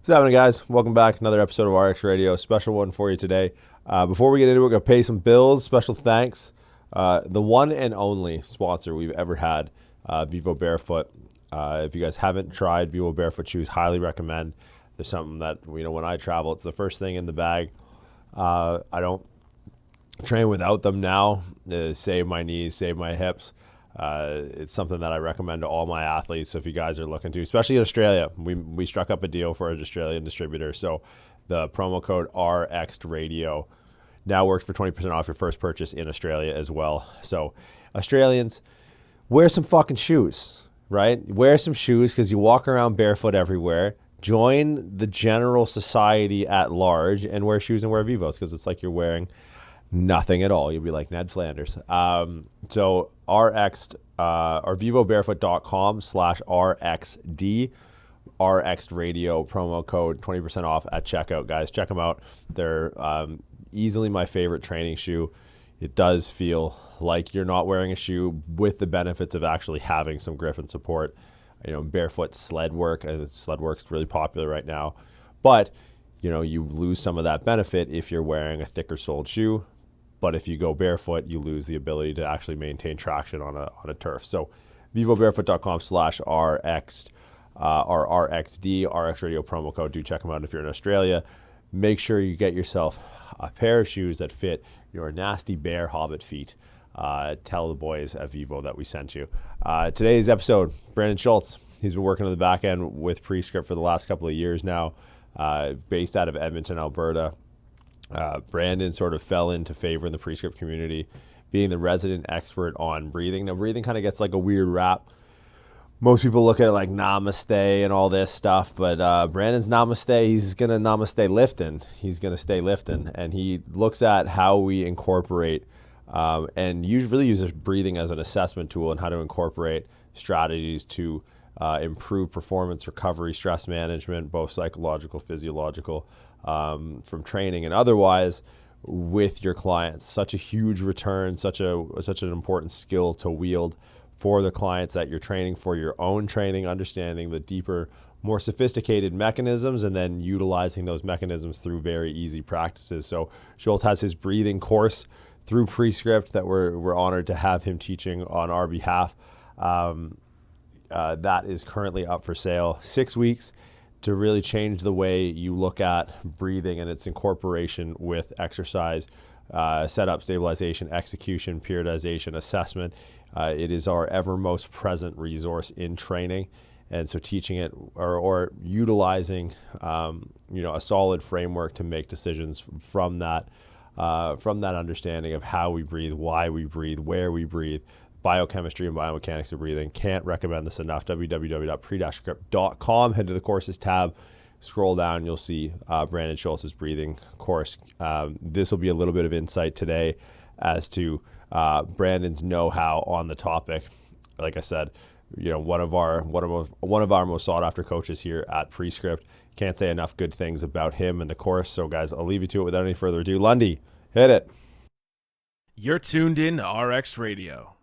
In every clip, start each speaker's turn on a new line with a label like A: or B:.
A: What's happening, guys? Welcome back. Another episode of RX Radio. Special one for you today. Before we get into it, we're going to pay some bills. Special thanks. The one and only sponsor we've ever had, Vivo Barefoot. If you guys haven't tried Vivo Barefoot shoes, highly recommend. There's something that, when I travel, it's the first thing in the bag. I don't train without them now. Save my knees, save my hips. It's something that I recommend to all my athletes. So if you guys are looking to, especially in Australia, we struck up a deal for an Australian distributor. So the promo code RX'D Radio now works for 20% off your first purchase in Australia as well. So Australians, wear some fucking shoes, right? Wear some shoes because you walk around barefoot everywhere. Join the general society at large and wear shoes and wear Vivos because it's like you're wearing nothing at all. You'll be like Ned Flanders. So RX'd, or vivobarefoot.com/RXD, RX'D Radio promo code, 20% off at checkout, guys. Check them out. They're easily my favorite training shoe. It does feel like you're not wearing a shoe with the benefits of actually having some grip and support. Barefoot sled work, and sled work's really popular right now. But, you lose some of that benefit if you're wearing a thicker soled shoe. But if you go barefoot, you lose the ability to actually maintain traction on a turf. So vivobarefoot.com/RX'd, or RXD, RX Radio promo code. Do check them out if you're in Australia. Make sure you get yourself a pair of shoes that fit your nasty bear hobbit feet. Tell the boys at Vivo that we sent you. Today's episode, Brandon Schultze. He's been working on the back end with Prescript for the last couple of years now, based out of Edmonton, Alberta. Brandon sort of fell into favor in the Prescript community, being the resident expert on breathing. Now, breathing kind of gets like a weird rap. Most people look at it like namaste and all this stuff, but Brandon's namaste, he's going to namaste lifting. He's going to stay lifting, and he looks at how we incorporate and really uses breathing as an assessment tool and how to incorporate strategies to improve performance, recovery, stress management, both psychological, physiological, from training and otherwise with your clients. Such a huge return, such an important skill to wield for the clients that you're training, for your own training, understanding the deeper, more sophisticated mechanisms and then utilizing those mechanisms through very easy practices. So Schultz has his breathing course through Prescript that we're honored to have him teaching on our behalf. That is currently up for sale. 6 weeks to really change the way you look at breathing and its incorporation with exercise, setup, stabilization, execution, periodization, assessment. It is our ever most present resource in training. And so teaching it or utilizing, a solid framework to make decisions from that understanding of how we breathe, why we breathe, where we breathe, biochemistry and biomechanics of breathing. Can't recommend this enough. www.pre-script.com. Head to the courses tab, scroll down, you'll see Brandon Schultz's breathing course. This will be a little bit of insight today as to Brandon's know-how on the topic. Like I said, one of our most sought after coaches here at Prescript. Can't say enough good things about him and the course. So guys, I'll leave you to it without any further ado. Lundy, hit it.
B: You're tuned in to RX Radio.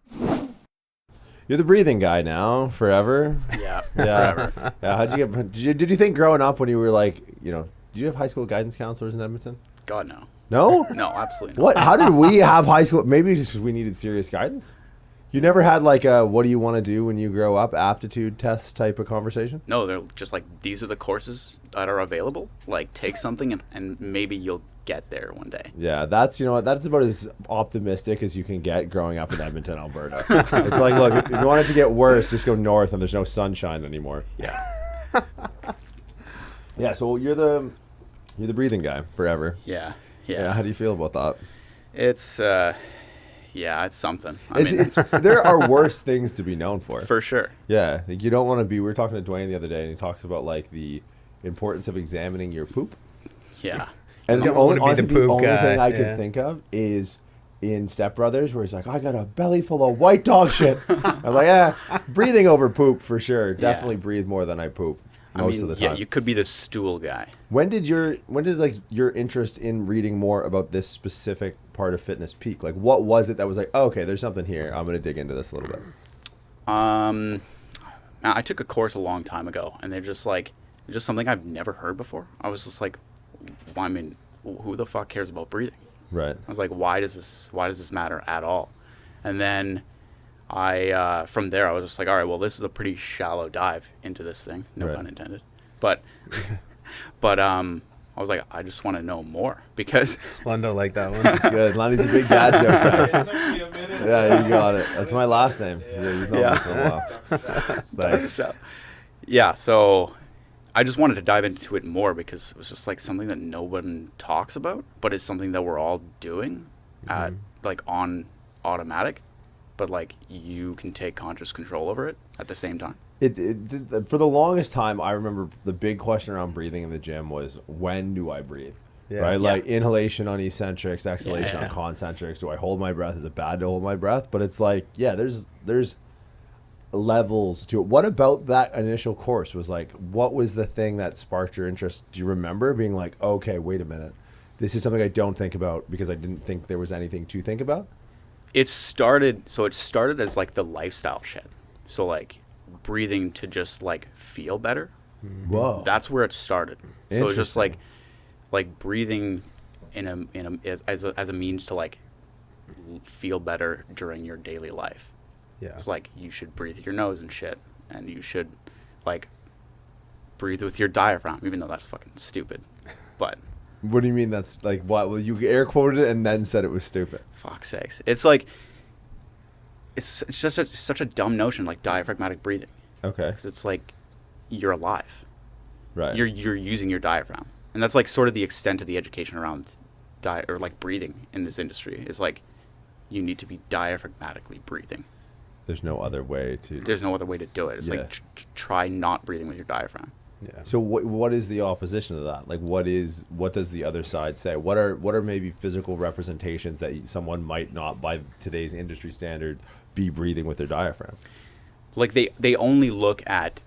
A: You're the breathing guy now, forever.
C: Yeah, forever.
A: Yeah. How'd you get? Did you think growing up when you were like, did you have high school guidance counselors in Edmonton?
C: God, no.
A: No?
C: No, absolutely not.
A: What? How did we have high school? Maybe just because we needed serious guidance. You never had like a what do you want to do when you grow up aptitude test type of conversation?
C: No, they're just like, these are the courses that are available. Like, take something and maybe you'll get there one day.
A: Yeah, that's that's about as optimistic as you can get growing up in Edmonton, Alberta. It's like, look, if you want it to get worse, just go north and there's no sunshine anymore.
C: Yeah.
A: Yeah, so you're the breathing guy forever.
C: Yeah.
A: How do you feel about that?
C: It's it's something.
A: There are worse things to be known for.
C: For sure.
A: Yeah, like you don't want to be. We were talking to Dwayne the other day, and he talks about like the importance of examining your poop.
C: Yeah.
A: And the
D: only
A: only thing I
D: yeah.
A: can think of is in Step Brothers, where he's like, I got a belly full of white dog shit. I'm like, breathing over poop for sure. Definitely breathe more than I poop most of the time.
C: Yeah, you could be the stool guy.
A: When did your interest in reading more about this specific part of fitness peak? Like, what was it that was like, oh, okay, there's something here. I'm going to dig into this a little bit.
C: I took a course a long time ago, and they're just like, It's just something I've never heard before. I was just like, well, I mean, who the fuck cares about breathing?
A: Right.
C: I was like, why does this matter at all? And then I from there I was just like, all right, well, this is a pretty shallow dive into this thing, no pun intended. But I was like, I just want to know more because
D: Londo like that one.
A: That's good. Lonnie's a big dad joke guy.
B: It took me a minute.
A: Yeah, you got it. That's my last name. Yeah, you've known me for a while. Thanks.
C: yeah, so I just wanted to dive into it more because it was just like something that no one talks about, but it's something that we're all doing at like on automatic, but like you can take conscious control over it at the same time.
A: For the longest time, I remember the big question around breathing in the gym was, when do I breathe?
D: Yeah.
A: Right?
C: Yeah.
A: Like inhalation on eccentrics, exhalation
C: Yeah.
A: on concentrics. Do I hold my breath? Is it bad to hold my breath? But it's like, yeah, there's levels to it. What about that initial course was like, what was the thing that sparked your interest? Do you remember being like, okay, wait a minute, this is something I don't think about because I didn't think there was anything to think about?
C: It started as like the lifestyle shit. So like breathing to just like feel better.
A: Whoa.
C: That's where it started. So it's just
A: Interesting.
C: like breathing as a means to like feel better during your daily life.
D: Yeah.
C: It's like you should breathe with your nose and shit, and you should like breathe with your diaphragm, even though that's fucking stupid. But
A: What do you mean that's like, what? Well, you air quoted it and then said it was stupid.
C: fuck's sakes, it's like it's just such a dumb notion, like diaphragmatic breathing,
A: Okay.
C: because it's like you're alive.
A: Right.
C: You're using your diaphragm, and that's like sort of the extent of the education around or like breathing in this industry is like you need to be diaphragmatically breathing.
A: There's no other way to.
C: There's no other way to do it. It's
A: Yeah.
C: like try not breathing with your diaphragm.
D: Yeah.
A: So what is the opposition to that? Like what does the other side say? What are maybe physical representations that someone might not, by today's industry standard, be breathing with their diaphragm?
C: Like they only look at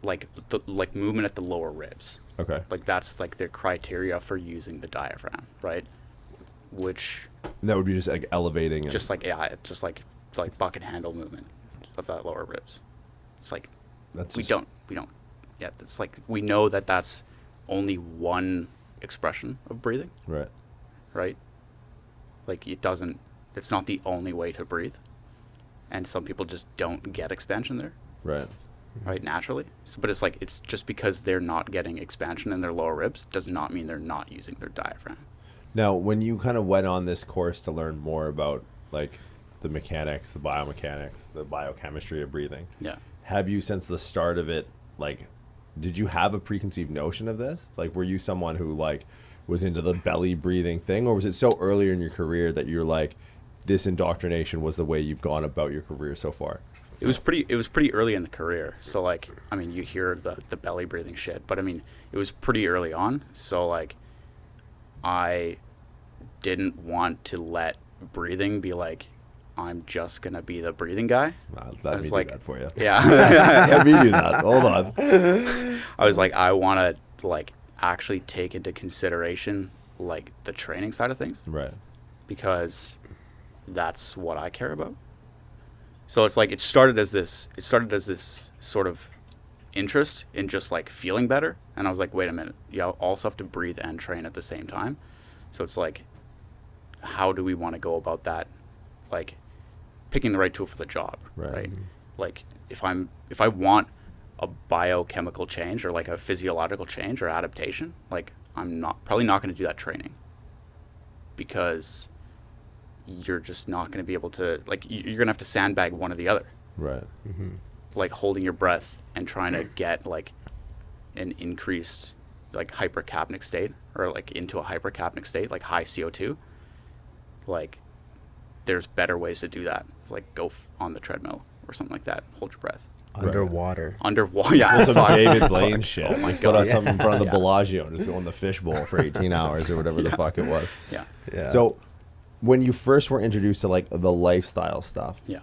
C: like the movement at the lower ribs.
A: Okay.
C: Like that's like their criteria for using the diaphragm, right? Which
A: And that would be just like elevating. And,
C: just like bucket handle movement of that lower ribs. It's like
A: that's
C: we
A: just-
C: don't yeah, it's like we know that that's only one expression of breathing,
A: Right.
C: right? Like it's not the only way to breathe. And some people just don't get expansion there,
A: Right.
C: right, naturally. So, but it's like it's just because they're not getting expansion in their lower ribs does not mean they're not using their diaphragm.
A: Now, when you kind of went on this course to learn more about like the mechanics, the biomechanics, the biochemistry of breathing,
C: Yeah.
A: have you since the start of it, like, did you have a preconceived notion of this? Like, were you someone who like was into the belly breathing thing, or was it so earlier in your career that you're like, this indoctrination was the way you've gone about your career so far?
C: It was pretty early in the career. So like, I mean, you hear the belly breathing shit, but I mean, it was pretty early on. So like, I didn't want to let breathing be like, I'm just gonna be the breathing guy.
A: Let
C: was
A: me
C: like-
A: do that for you.
C: Yeah.
A: Let me do that. Hold on.
C: I was like, I want to like actually take into consideration like the training side of things,
A: Right.
C: because that's what I care about. So it's like it started as this sort of interest in just like feeling better, and I was like, wait a minute, you also have to breathe and train at the same time. So it's like, how do we want to go about that? Like picking the right tool for the job,
A: Right.
C: right? Like if I want a biochemical change or like a physiological change or adaptation, like I'm probably not going to do that training, because you're just not going to be able to, like, you're going to have to sandbag one or the other,
A: Right.
C: like holding your breath and trying to get like an increased like hypercapnic state, or like into a hypercapnic state, like high CO2. Like there's better ways to do that. Like go on the treadmill or something like that. Hold your breath.
D: Underwater.
C: Underwater. Yeah.
A: Well, some
C: fuck.
A: David Blaine shit.
C: Oh my
A: Just put on
C: God.
A: something in front of the
C: Yeah.
A: Bellagio and just go in the fishbowl for 18 hours or whatever the fuck it was.
C: Yeah.
D: Yeah.
A: So when you first were introduced to like the lifestyle stuff,
C: Yeah.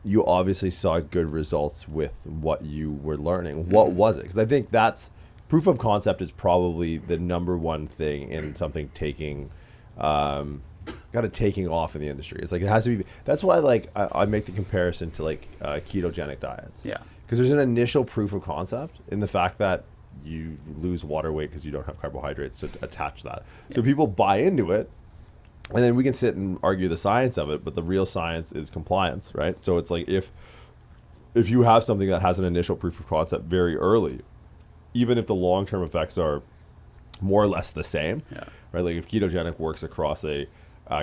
A: you obviously saw good results with what you were learning. What was it? Because I think that's proof of concept is probably the number one thing in something taking off in the industry. It's like it has to be. That's why like I make the comparison to like ketogenic diets.
C: Yeah.
A: Because there's an initial proof of concept in the fact that you lose water weight because you don't have carbohydrates to attach that. So people buy into it, and then we can sit and argue the science of it, but the real science is compliance, right? So it's like if you have something that has an initial proof of concept very early, even if the long-term effects are more or less the same, right? Like if ketogenic works across a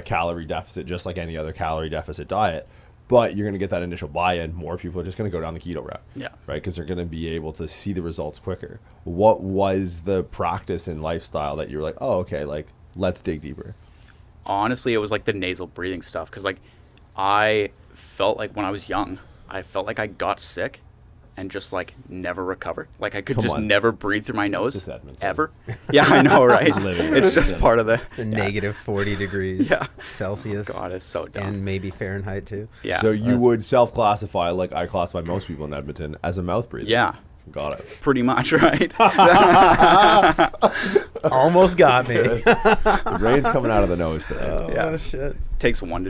A: calorie deficit, just like any other calorie deficit diet, but you're going to get that initial buy-in, more people are just going to go down the keto route, right? Because they're going to be able to see the results quicker. What was the practice and lifestyle that you were like, oh, okay, like let's dig deeper?
C: Honestly, it was like the nasal breathing stuff, because like I felt like when I was young, I felt like I got sick and just like never recovered. Like I could never breathe through my nose ever. Yeah, I know, right? It's just part of the
D: negative 40 degrees Celsius.
C: God, it's so dumb.
D: And maybe Fahrenheit too.
C: Yeah.
A: So you would self-classify, like I classify most people in Edmonton, as a mouth breather.
C: Yeah.
A: Got it.
C: Pretty much, right?
D: Almost got me.
A: The rain's coming out of the nose today.
D: Oh, shit.
C: Takes one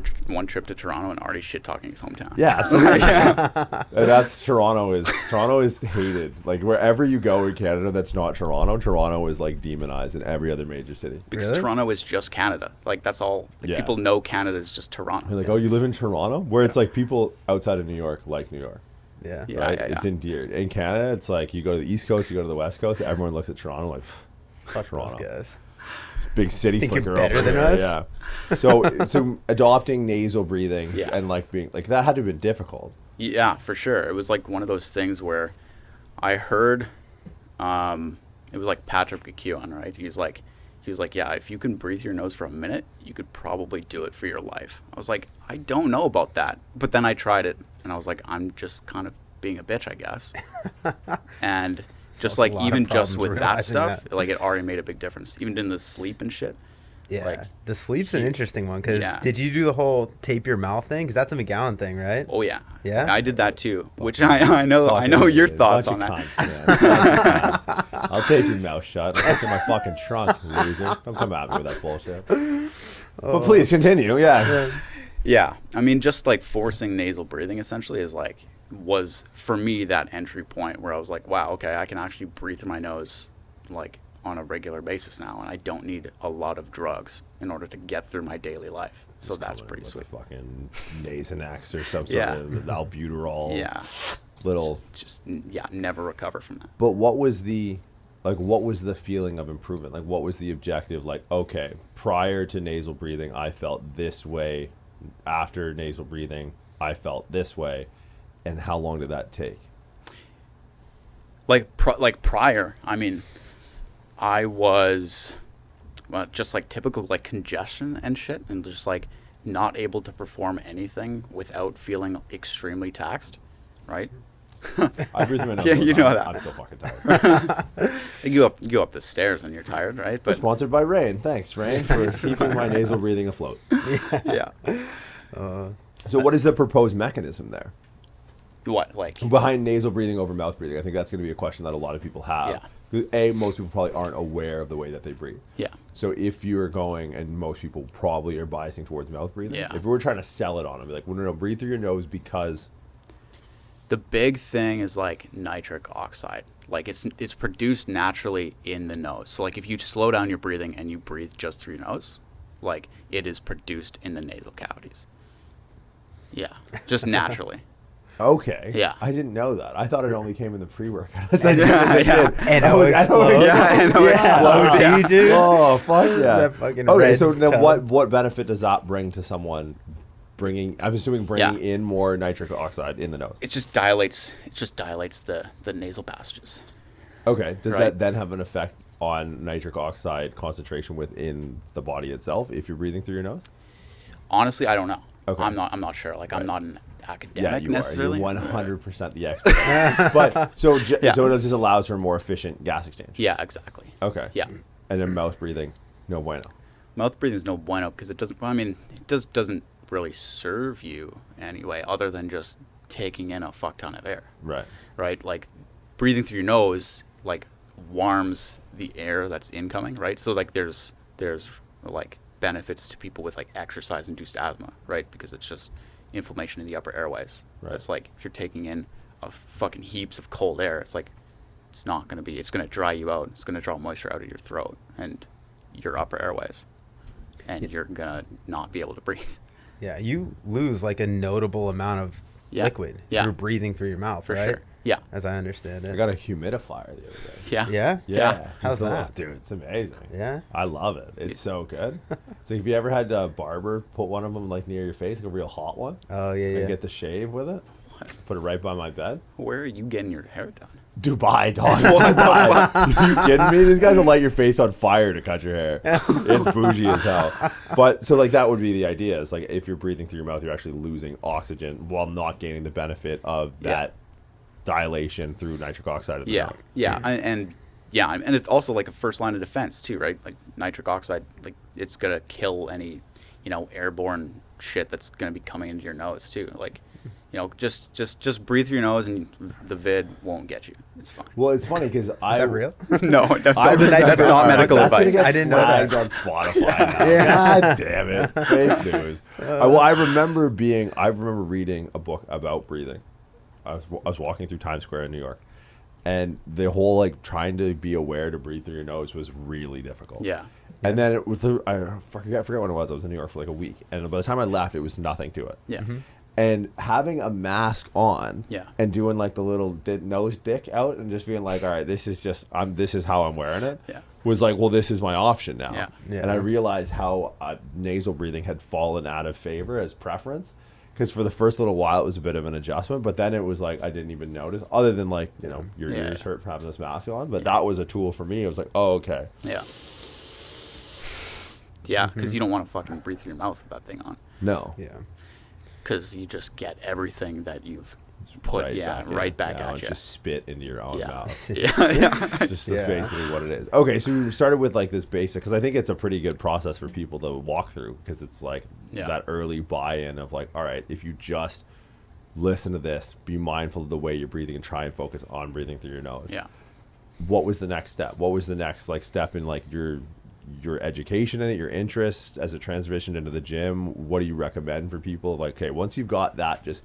C: trip to Toronto and already shit talking his hometown.
A: Yeah, absolutely. And that's Toronto is hated. Like wherever you go in Canada that's not Toronto is like demonized in every other major city.
C: Because
D: Really?
C: Toronto is just Canada. Like that's all. Like, people know Canada is just Toronto.
A: You're like, oh, you live in Toronto? Where it's like people outside of New York like New York.
D: Yeah.
A: Right? It's endeared. In Canada, it's like you go to the East Coast, you go to the West Coast, everyone looks at Toronto like, fuck Toronto.
D: Those guys.
A: It's big city
D: Think
A: slicker
D: you're better
A: over
D: than
A: here.
D: us?
A: Yeah. So adopting nasal breathing and like being like that had to have been difficult.
C: Yeah, for sure. It was like one of those things where I heard, it was like Patrick McKeown, right? He was like, yeah, if you can breathe your nose for a minute, you could probably do it for your life. I was like, I don't know about that. But then I tried it, and I was like, I'm just kind of being a bitch, I guess. And just like even just with that stuff, like it already made a big difference. Even in the sleep and shit.
D: Yeah,
C: like,
D: the sleep's an interesting one, because did you do the whole tape your mouth thing? Because that's a McGowan thing, right?
C: Oh yeah,
D: yeah.
C: I did that too, which I know your thoughts on that.
A: Cunts, I'll tape your mouth shut. I'll look in my fucking trunk, loser. Don't come at me with that bullshit. But please continue.
C: Yeah, I mean, just like forcing nasal breathing essentially was for me that entry point where I was like, wow, okay, I can actually breathe through my nose like on a regular basis now, and I don't need a lot of drugs in order to get through my daily life. So that's pretty sweet.
A: Fucking Nasonex or some sort of albuterol.
C: Yeah.
A: Little.
C: Just never recover from that.
A: But what was the feeling of improvement? Like what was the objective? Like, okay, prior to nasal breathing, I felt this way. After nasal breathing, I felt this way. And how long did that take?
C: Like prior, I mean, I was just like typical like congestion and shit, and just like not able to perform anything without feeling extremely taxed, right?
A: I breathe my nose.
C: Yeah, you know that.
A: I'm so fucking tired.
C: You go up the stairs and you're tired, right? But
A: sponsored by Rain. Thanks, Rain, for keeping my nasal breathing afloat.
C: Yeah.
A: So what is the proposed mechanism there?
C: What, like?
A: Behind nasal breathing over mouth breathing? I think that's going to be a question that a lot of people have. Yeah. Most people probably aren't aware of the way that they breathe.
C: Yeah.
A: So if you're going, and most people probably are biasing towards mouth breathing, if we were trying to sell it on them, be like, well, no, breathe through your nose because...
C: The big thing is like nitric oxide. Like it's produced naturally in the nose. So like if you slow down your breathing and you breathe just through your nose, like it is produced in the nasal cavities. Yeah, just naturally.
A: Okay.
C: Yeah.
A: I didn't know that. I thought it only came in the pre-workout.
D: And it'll explode.
C: Yeah, and it'll explode.
D: Yeah. You do?
A: Oh, fuck yeah.
D: That fucking
A: okay, so
D: red
A: now what benefit does that bring to someone bringing in more nitric oxide in the nose?
C: It just dilates the nasal passages.
A: Okay. Does that then have an effect on nitric oxide concentration within the body itself if you're breathing through your nose?
C: Honestly, I don't know.
A: Okay.
C: I'm not sure. Like I'm not an academic
A: you
C: necessarily.
A: Are. You're 100% the expert. But so it just allows for more efficient gas exchange.
C: Yeah, exactly.
A: Okay.
C: Yeah.
A: And then mouth breathing, no bueno.
C: Mouth breathing is no bueno because it doesn't really serve you anyway, other than just taking in a fuck ton of air.
A: Right.
C: Right. Like breathing through your nose like warms the air that's incoming. Right. So like there's like benefits to people with like exercise induced asthma, right? Because it's just inflammation in the upper airways. Right. It's like if you're taking in a fucking heaps of cold air, it's like it's not going to be, it's going to dry you out. It's going to draw moisture out of your throat and your upper airways. And you're going to not be able to breathe.
D: Yeah, you lose like a notable amount of liquid.
C: Yeah.
D: You're breathing through your mouth,
C: For
D: right?
C: sure. Yeah.
D: As I understand it.
A: I got a humidifier the other day.
C: Yeah.
D: Yeah?
A: Yeah.
D: How's that?
A: Dude, it's amazing.
D: Yeah?
A: I love it. It's so good. So have you ever had a barber put one of them like near your face, like a real hot one?
D: Oh, yeah,
A: And get the shave with it?
C: What?
A: Put it right by my bed?
C: Where are you getting your hair done?
A: Dubai, dog. Dubai. Are you kidding me? These guys will light your face on fire to cut your hair. It's bougie as hell. But so like that would be the idea. It's like if you're breathing through your mouth, you're actually losing oxygen while not gaining the benefit of that dilation through nitric oxide of the mouth.
C: And it's also like a first line of defense too, right? Like nitric oxide, like it's gonna kill any, airborne shit that's gonna be coming into your nose too. Like, just breathe through your nose and the vid won't get you. It's fine.
A: Well, it's funny because
D: Is that real?
C: No, that's not medical advice.
A: I didn't know that. On Spotify now. God damn it. Fake news. I remember reading a book about breathing. I was walking through Times Square in New York, and the whole like trying to be aware to breathe through your nose was really difficult. Yeah. And then I forget when it was. I was in New York for like a week, and by the time I left, it was nothing to it.
C: Yeah. Mm-hmm.
A: And having a mask on, and doing like the little nose dick out, and just being like, all right, this is how I'm wearing it. Yeah. Was like, well, this is my option now. Yeah. And I realized how nasal breathing had fallen out of favor as preference. Because for the first little while, it was a bit of an adjustment, but then it was like I didn't even notice, other than like, your ears hurt from having this mask on. But that was a tool for me. It was like, oh, okay.
C: Yeah. Yeah, because you don't want to fucking breathe through your mouth with that thing on.
A: No.
D: Yeah.
C: Because you just get everything that you've put right back at you.
A: Just spit into your own mouth. Just basically what it is. Okay, so we started with like this basic, because I think it's a pretty good process for people to walk through, because it's like that early buy-in of like, all right, if you just listen to this, be mindful of the way you're breathing and try and focus on breathing through your nose. Yeah. What was the next step? What was the next like step in like your education in it, your interest as it transitioned into the gym? What do you recommend for people? Like, okay, once you've got that just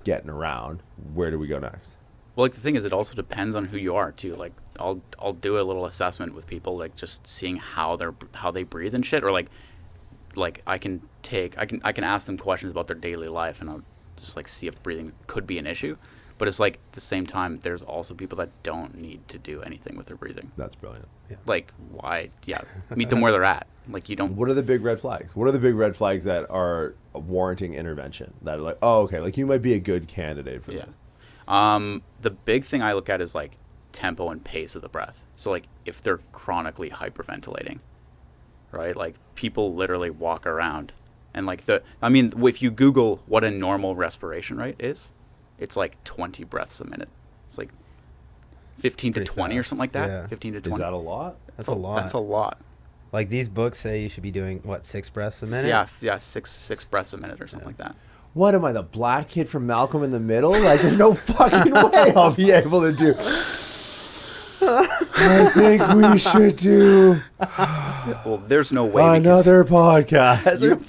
A: getting around, where do we go next?
C: Well, like the thing is, it also depends on who you are too. Like I'll do a little assessment with people, like just seeing how they breathe and shit, or like I can ask them questions about their daily life, and I'll just like see if breathing could be an issue. But it's like at the same time, there's also people that don't need to do anything with their breathing.
A: That's brilliant.
D: Yeah.
C: Like why? Yeah, meet them where they're at. Like you don't.
A: What are the big red flags? What are the big red flags that are warranting intervention? That are like, oh, okay, like you might be a good candidate for this.
C: The big thing I look at is like tempo and pace of the breath. So like if they're chronically hyperventilating, right? Like people literally walk around and like if you Google what a normal respiration rate is, it's like 20 breaths a minute. It's like 15 to 20 fast. Or something like that. Yeah. 15 to 20.
A: Is that a lot?
D: That's a lot.
C: That's a lot.
D: Like these books say you should be doing, 6 breaths a minute?
C: Yeah, six breaths a minute or something like that.
A: What am I, the black kid from Malcolm in the Middle? Like, there's no fucking way I'll be able to do. I think we should do.
C: Well, there's no way.
A: Another podcast.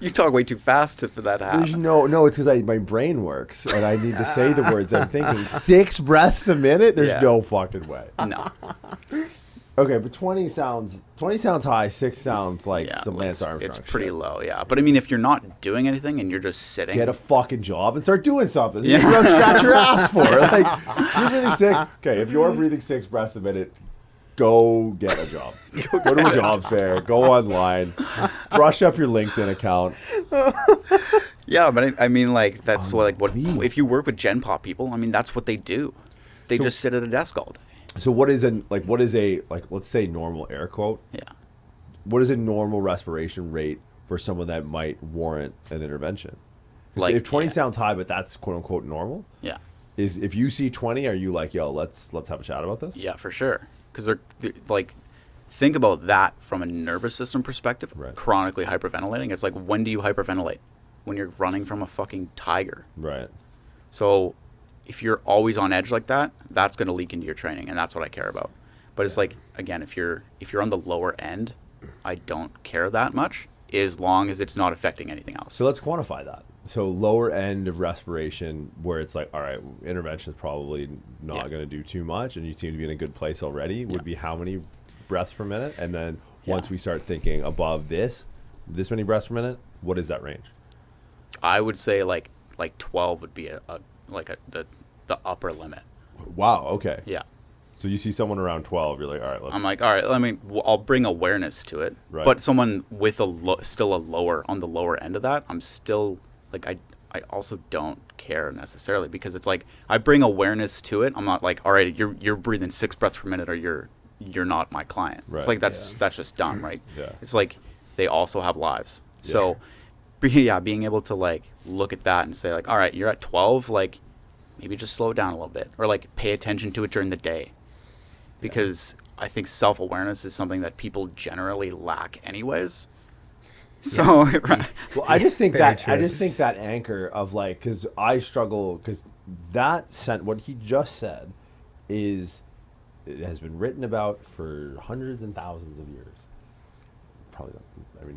C: You talk way too fast for that to happen.
A: There's no, it's because my brain works and I need to say the words I'm thinking. 6 breaths a minute? There's no fucking way.
C: No.
A: Okay, but 20 sounds high. 6 sounds like some Lance Armstrong.
C: It's pretty low, yeah. But I mean, if you're not doing anything and you're just sitting,
A: get a fucking job and start doing something. This is what you scratch your ass for. Like, you're breathing 6. Okay, if you're breathing 6 breaths a minute, go get a job. Go to a job fair. Go online. Brush up your LinkedIn account.
C: Yeah, but I mean, like that's what if you work with Gen Pop people. I mean, that's what they do. They just sit at a desk all day.
A: So what is a let's say normal air quote?
C: Yeah.
A: What is a normal respiration rate for someone that might warrant an intervention? Like if 20 sounds high, but that's quote unquote normal.
C: Yeah.
A: If you see 20, are you like, yo, let's have a chat about this?
C: Yeah, for sure. Because they're like, think about that from a nervous system perspective.
A: Right.
C: Chronically hyperventilating. It's like, when do you hyperventilate? When you're running from a fucking tiger.
A: Right.
C: So if you're always on edge like that, that's going to leak into your training, and that's what I care about. But it's like, again, if you're on the lower end, I don't care that much, as long as it's not affecting anything else.
A: So let's quantify that. so lower end of respiration where it's like, all right, intervention is probably not going to do too much, and you seem to be in a good place already, would be how many breaths per minute? And then once we start thinking above this many breaths per minute, what is that range?
C: I would say like 12 would be the upper limit.
A: Wow. Okay.
C: Yeah.
A: So you see someone around 12, you're like, all right, let's.
C: I'm like, all right, I'll bring awareness to it.
A: Right.
C: But someone with still on the lower end of that, I'm still like, I also don't care necessarily, because it's like, I bring awareness to it. I'm not like, all right, you're breathing 6 breaths per minute, or you're not my client.
A: Right.
C: It's like, that's just dumb, right?
A: Yeah.
C: It's like, they also have lives.
A: Yeah.
C: So, being able to like look at that and say like, all right, you're at 12, like maybe just slow down a little bit, or like pay attention to it during the day. Because I think self-awareness is something that people generally lack anyways. So, right.
A: Well, I just think that anchor of like, because I struggle, because what he just said it has been written about for hundreds and thousands of years. Probably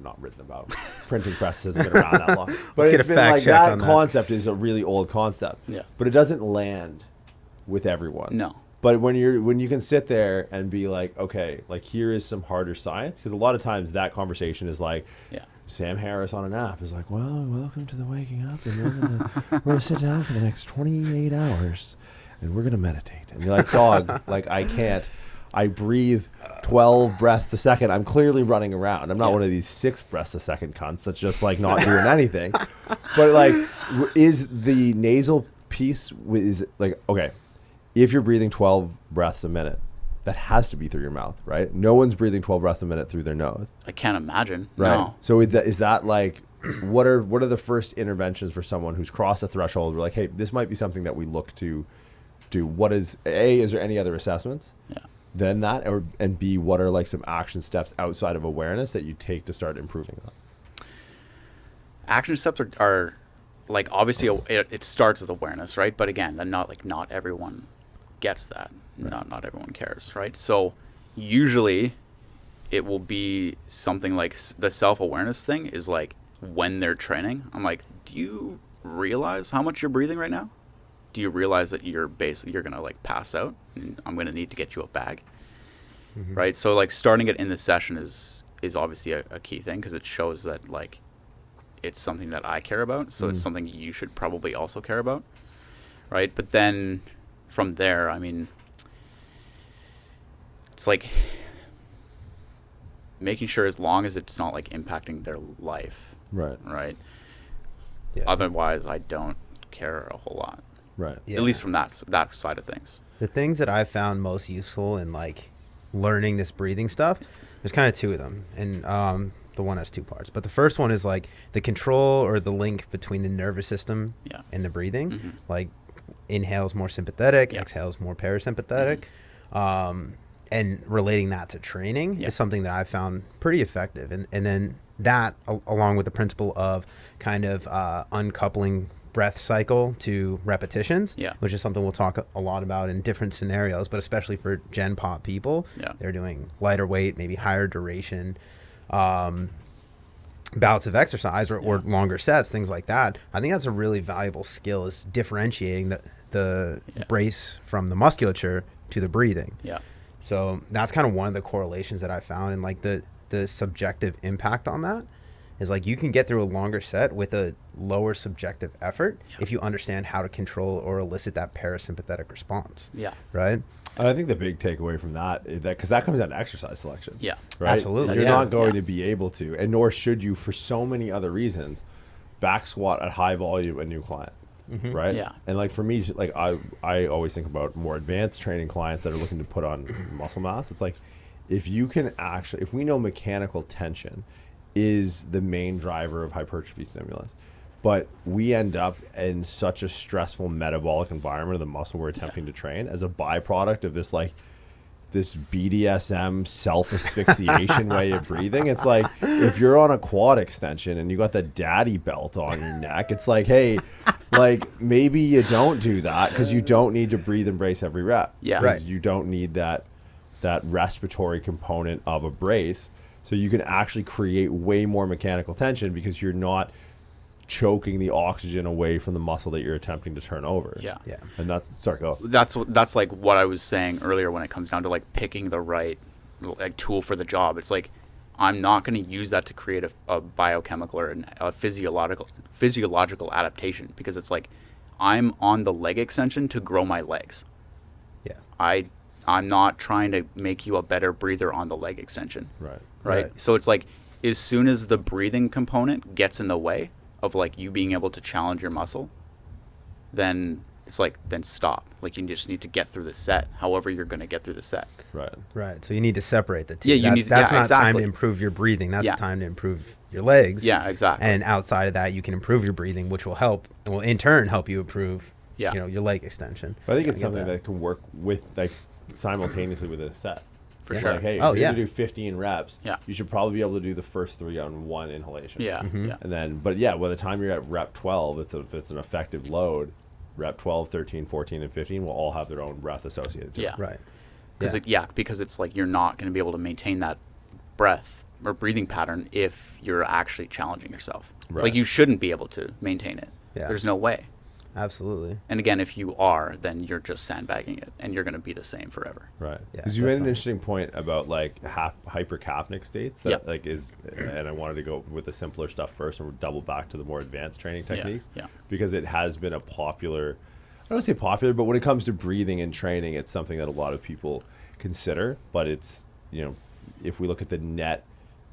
A: not written about. Printing presses hasn't been around that long. But it's been like that concept is a really old concept.
C: Yeah.
A: But it doesn't land with everyone.
C: No.
A: But when you can sit there and be like, okay, like here is some harder science, because a lot of times that conversation is like, Sam Harris on an app is like, well, welcome to the waking up, and we're gonna sit down for the next 28 hours, and we're gonna meditate. And you're like, dog, like I can't. I breathe 12 breaths a second. I'm clearly running around. I'm not one of these 6 breaths a second cunts that's just like not doing anything. But like, is the nasal piece is like, okay, if you're breathing 12 breaths a minute, that has to be through your mouth, right? No one's breathing 12 breaths a minute through their nose.
C: I can't imagine.
A: Right.
C: No.
A: So is that like, what are the first interventions for someone who's crossed a threshold? We're like, hey, this might be something that we look to do. What is there any other assessments?
C: Yeah.
A: Then that, and B, what are like some action steps outside of awareness that you take to start improving that?
C: Action steps are like, obviously it starts with awareness, right? But again, not everyone gets that. Right. Not everyone cares, right? So usually it will be something like the self-awareness thing is like when they're training, I'm like, do you realize how much you're breathing right now? Do you realize that you're going to like pass out and I'm going to need to get you a bag? Mm-hmm. Right? So like starting it in the session is obviously a key thing, because it shows that like it's something that I care about. So it's something you should probably also care about. Right? But then from there, I mean, it's like making sure, as long as it's not like impacting their life.
A: Right.
C: Right.
D: Yeah.
C: Otherwise, I don't care a whole lot.
A: Right.
C: Yeah. At least from that side of things.
D: The things that I found most useful in like learning this breathing stuff, there's kind of 2 of them, and the one has 2 parts. But the first one is like the control or the link between the nervous system and the breathing. Mm-hmm. Like inhales more sympathetic, exhales more parasympathetic. Mm-hmm. And relating that to training is something that I found pretty effective. And then that, along with the principle of kind of uncoupling breath cycle to repetitions, which is something we'll talk a lot about in different scenarios, but especially for Gen Pop people, they're doing lighter weight, maybe higher duration bouts of exercise or longer sets, things like that. I think that's a really valuable skill, is differentiating the brace from the musculature to the breathing. Yeah. So that's kind of one of the correlations that I found, and like the subjective impact on that is like you can get through a longer set with a lower subjective effort if you understand how to control or elicit that parasympathetic response. Yeah. Right?
A: And I think the big takeaway from that is that, because that comes down to exercise selection.
C: Yeah.
A: Right?
D: Absolutely.
A: You're not going to be able to, and nor should you, for so many other reasons, back squat at high volume a new client. Mm-hmm. Right? Yeah. And like for me, like I always think about more advanced training clients that are looking to put on muscle mass. It's like, if we know mechanical tension is the main driver of hypertrophy stimulus, but we end up in such a stressful metabolic environment of the muscle we're attempting to train as a byproduct of this BDSM self-asphyxiation way of breathing. It's like, if you're on a quad extension and you got the daddy belt on your neck, it's like, hey, like maybe you don't do that, because you don't need to breathe and brace every rep. Yeah. Right. You don't need that respiratory component of a brace. So you can actually create way more mechanical tension, because you're not choking the oxygen away from the muscle that you're attempting to turn over.
C: Yeah.
D: Yeah.
A: And that's, sorry, go.
C: That's like what I was saying earlier when it comes down to like picking the right like tool for the job. It's like I'm not going to use that to create a biochemical or a physiological adaptation, because it's like I'm on the leg extension to grow my legs.
D: Yeah.
C: I'm not trying to make you a better breather on the leg extension.
A: Right.
C: Right. So it's like as soon as the breathing component gets in the way of like you being able to challenge your muscle, then it's like, then stop. Like you just need to get through the set, however you're going to get through the set.
A: Right.
D: Right. So you need to separate the two.
C: Yeah, you need-
D: that's
C: yeah,
D: not time
C: exactly.
D: to improve your breathing. That's
C: Yeah.
D: time to improve your legs.
C: Yeah, exactly.
D: And outside of that, you can improve your breathing, which will help, will in turn help you improve,
C: Yeah.
D: your leg extension.
A: But I think
D: Yeah,
A: it's
D: I get
A: something that can work with, like, simultaneously within a set.
C: For
A: It's
C: sure.
A: Like, hey, if
D: Oh,
A: you're
D: yeah.
A: going to do 15 reps,
C: Yeah.
A: you should probably be able to do the first 3 on 1 inhalation.
C: Yeah. Yeah.
A: And then, but yeah, by the time you're at rep 12, it's an effective load. Rep 12, 13, 14, and 15 will all have their own breath associated to
C: Yeah.
A: it.
D: Right.
C: Because it's like you're not going to be able to maintain that breath or breathing pattern if you're actually challenging yourself.
A: Right.
C: Like you shouldn't be able to maintain it.
D: Yeah.
C: There's no way.
D: Absolutely.
C: And again, if you are, then you're just sandbagging it, and you're going to be the same forever.
A: Right.
D: Yeah,
A: Because you made an
D: definitely.
A: interesting point about like hypercapnic states that
C: Yep.
A: like is, and I wanted to go with the simpler stuff first and double back to the more advanced training
C: Yeah,
A: techniques.
C: yeah.
A: Because it has been a popular, I don't say popular, but when it comes to breathing and training, it's something that a lot of people consider. But it's, if we look at the net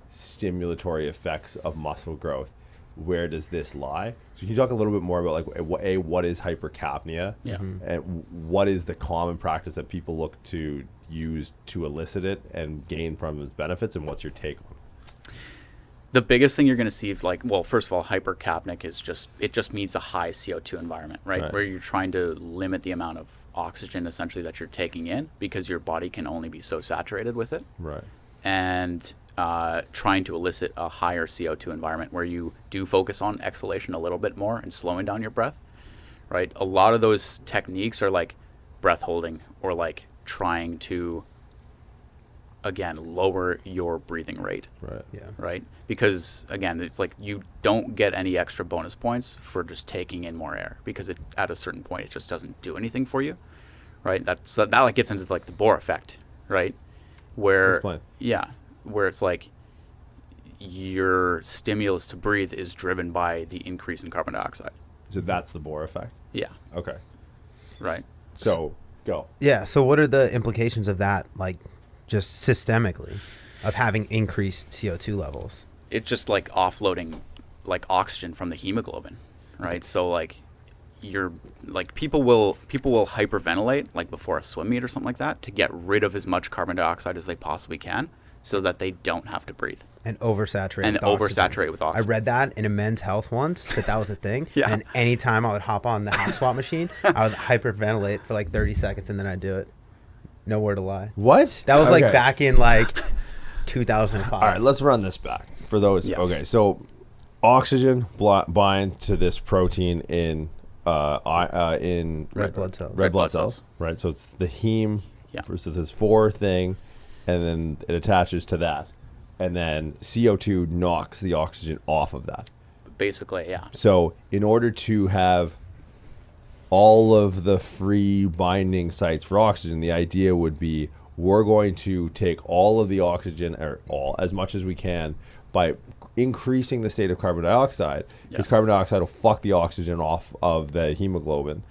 A: stimulatory effects of muscle growth, where does this lie? So can you talk a little bit more about like what is hypercapnia?
C: Yeah.
A: And what is the common practice that people look to use to elicit it and gain from its benefits, and what's your take on it?
C: The biggest thing you're going to see, first of all, hypercapnic is just means a high CO2 environment, right?
A: Right.
C: Where you're trying to limit the amount of oxygen essentially that you're taking in, because your body can only be so saturated with it.
A: Right.
C: And trying to elicit a higher CO2 environment where you do focus on exhalation a little bit more and slowing down your breath, right? A lot of those techniques are like breath holding, or like trying to, again, lower your breathing rate,
A: Right.
D: Yeah.
C: right? Because again, it's like you don't get any extra bonus points for just taking in more air, because at a certain point it just doesn't do anything for you, right? That like gets into like the Bohr effect, right? Where
A: Explain.
C: where it's like your stimulus to breathe is driven by the increase in carbon dioxide.
A: So that's the Bohr effect.
C: Yeah,
A: Okay.
C: right.
A: So go.
D: Yeah. So what are the implications of that, like just systemically, of having increased CO2 levels?
C: It's just like offloading like oxygen from the hemoglobin, right? So like you're like people will hyperventilate like before a swim meet or something like that to get rid of as much carbon dioxide as they possibly can, so that they don't have to breathe.
D: And oversaturate.
C: And
D: with oxygen.
C: oversaturate with oxygen.
D: I read that in a Men's Health once, that was a thing.
C: Yeah.
D: And anytime I would hop on the hop swap machine, I would hyperventilate for like 30 seconds and then I'd do it. Nowhere to lie.
A: What?
D: That was like
A: Okay.
D: back in like 2005.
A: All right, let's run this back for those.
C: Yeah.
A: Okay, so oxygen binds to this protein in
D: Red blood cells.
A: Red blood cells, right? So it's the heme
C: Yeah.
A: versus this 4 thing, and then it attaches to that, and then CO2 knocks the oxygen off of that.
C: Basically, yeah.
A: So in order to have all of the free binding sites for oxygen, the idea would be we're going to take all of the oxygen, or as much as we can, by increasing the state of carbon dioxide, because
C: Yeah.
A: carbon dioxide will fuck the oxygen off of the hemoglobin,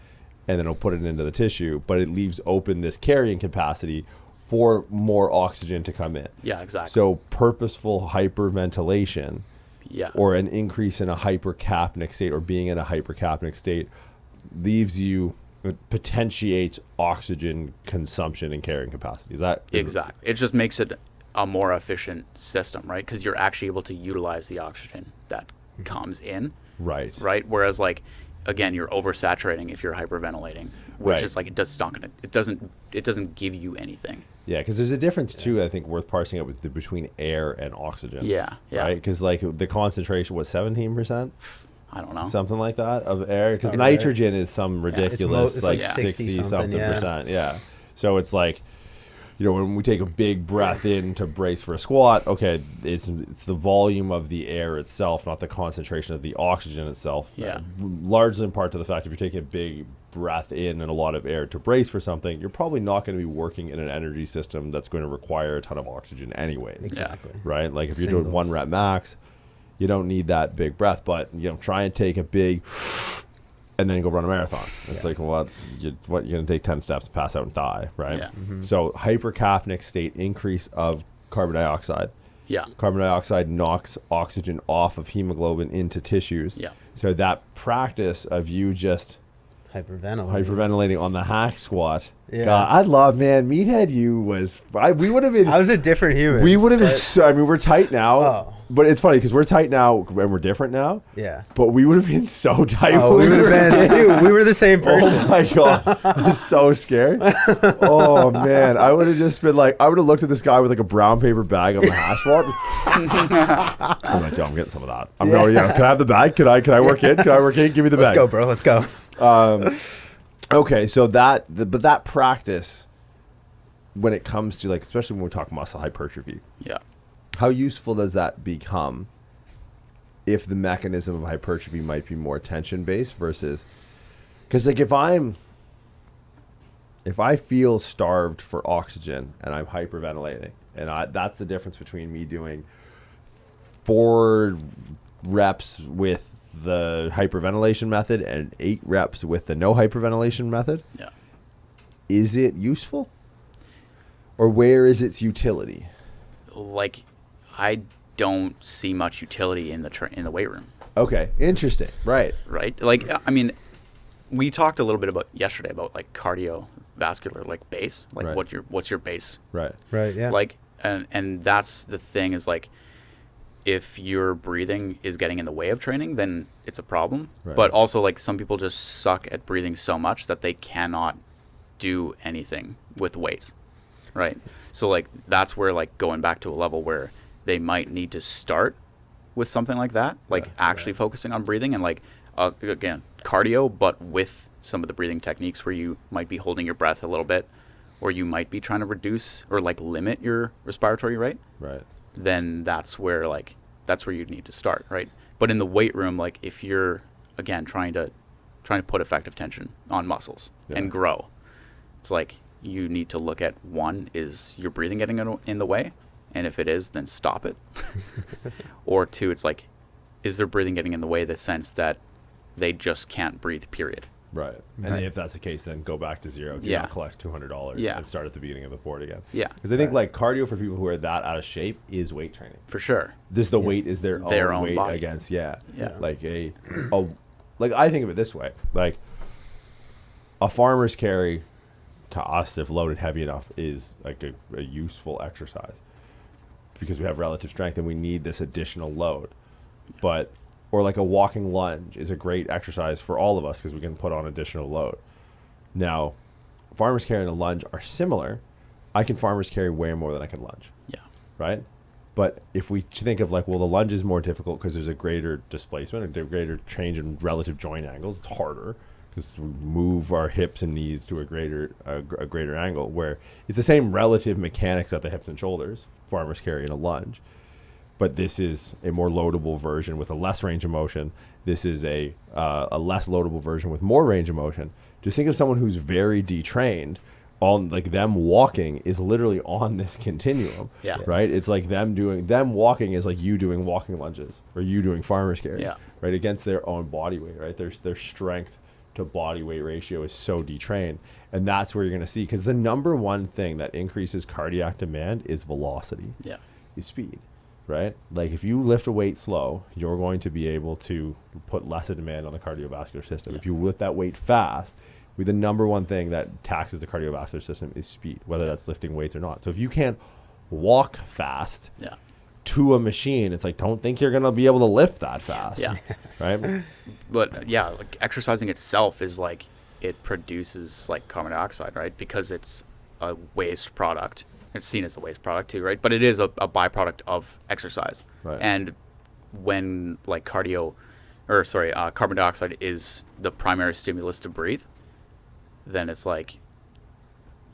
A: and then it'll put it into the tissue, but it leaves open this carrying capacity for more oxygen to come in.
C: Yeah, exactly.
A: So purposeful hyperventilation,
C: yeah.
A: or an increase in a hypercapnic state, or being in a hypercapnic state, leaves you, potentiates oxygen consumption and carrying capacity. Is
C: Exactly. It just makes it a more efficient system, right? Because you're actually able to utilize the oxygen that comes in,
A: right?
C: right? Whereas, like, again, you're oversaturating if you're hyperventilating, which
A: Right.
C: is like it doesn't give you anything.
A: Yeah, because there's a difference too. I think worth parsing out between air and oxygen.
C: Yeah, yeah.
A: Right, because like the concentration was 17%,
C: I don't know.
A: something like that of air. Because
D: It's
A: nitrogen is some ridiculous
D: it's
A: like
D: like
A: 60
D: 60
A: something
D: something, yeah.
A: percent. Yeah. So it's like when we take a big breath in to brace for a squat, okay, it's the volume of the air itself, not the concentration of the oxygen itself.
C: Yeah.
A: Largely in part to the fact if you're taking a big breath in and a lot of air to brace for something, you're probably not going to be working in an energy system that's going to require a ton of oxygen anyways.
D: Exactly.
A: Right? Like if you're doing 1 rep max, you don't need that big breath, but try and take a big and then go run a marathon. It's like, well, you're going to take 10 steps, pass out and die, right?
C: Yeah.
A: So hypercapnic state, increase of carbon dioxide.
C: Yeah.
A: Carbon dioxide knocks oxygen off of hemoglobin into tissues.
C: Yeah.
A: So that practice of you just hyperventilating on the hack squat.
D: Yeah.
A: God, I'd love, man, Meathead we would have been.
D: I was a different human.
A: We would have been we're tight now.
D: Oh.
A: But it's funny because we're tight now and we're different now.
D: Yeah.
A: But we would have been so tight.
D: Oh, we would have been, dude, we were the same person.
A: Oh my God. I was so scared. Oh man. I would have just been like, I would have looked at this guy with like a brown paper bag on the hash swap. I'm like, yo, I'm getting some of that. I'm going, can I have the bag? Can I work in? Can I work in? Give me the bag.
D: Let's go, bro. Let's go.
A: Okay. So that practice, when it comes to like, especially when we talk muscle hypertrophy.
C: Yeah.
A: How useful does that become if the mechanism of hypertrophy might be more tension based versus, because like if I feel starved for oxygen and I'm hyperventilating, and that's the difference between me doing 4 reps with the hyperventilation method and 8 reps with the no hyperventilation method.
C: Yeah.
A: Is it useful, or where is its utility?
C: Like, I don't see much utility in the weight room.
A: Okay, interesting. Right.
C: Like, I mean, we talked a little bit about yesterday about like cardiovascular, like base, like
A: Right.
C: what's your base,
A: Right.
D: Right. Yeah.
C: like, and that's the thing is like, if your breathing is getting in the way of training, then it's a problem.
A: Right.
C: But also, like, some people just suck at breathing so much that they cannot do anything with weights, right? So like that's where like going back to a level where they might need to start with something like that, like actually focusing on breathing and like again cardio, but with some of the breathing techniques where you might be holding your breath a little bit, or you might be trying to reduce or like limit your respiratory rate.
A: Right.
C: Then that's where you need to start, right? But in the weight room, like if you're again trying to put effective tension on muscles and grow, it's like you need to look at, one, is your breathing getting in the way? And if it is, then stop it. Or 2, it's like, is their breathing getting in the way in the sense that they just can't breathe, period?
A: Right. And if that's the case, then go back to zero. Do not collect $200 and start at the beginning of the board again.
C: Yeah.
A: Because I think like cardio for people who are that out of shape is weight training.
C: For sure.
A: The weight is their own weight
C: body.
A: against,
C: like
A: like I think of it this way, like a farmer's carry to us, if loaded heavy enough, is like a useful exercise because we have relative strength and we need this additional load. But or like a walking lunge is a great exercise for all of us because we can put on additional load. Now, farmer's carry and a lunge are similar. I can farmer's carry way more than I can lunge.
C: Yeah.
A: Right? But if we think of like, well, the lunge is more difficult because there's a greater displacement, a greater change in relative joint angles. It's harder because we move our hips and knees to a greater angle, where it's the same relative mechanics at the hips and shoulders, farmer's carry and a lunge. But this is a more loadable version with a less range of motion. This is a less loadable version with more range of motion. Just think of someone who's very detrained. On like them walking is literally on this continuum, right? It's like them walking is like you doing walking lunges or you doing farmer's carry, right? Against their own body weight, right? Their strength to body weight ratio is so detrained, and that's where you're going to see, because the number one thing that increases cardiac demand is velocity, is speed, right? Like if you lift a weight slow, you're going to be able to put less of demand on the cardiovascular system. If you lift that weight fast, the number one thing that taxes the cardiovascular system is speed, whether that's lifting weights or not. So if you can't walk fast to a machine, it's like, don't think you're going to be able to lift that fast. Right?
C: But like exercising itself is like, it produces like carbon dioxide, right? Because it's a waste product. It's seen as a waste product too, right? But it is a byproduct of exercise.
A: Right.
C: And when like carbon dioxide is the primary stimulus to breathe, then it's like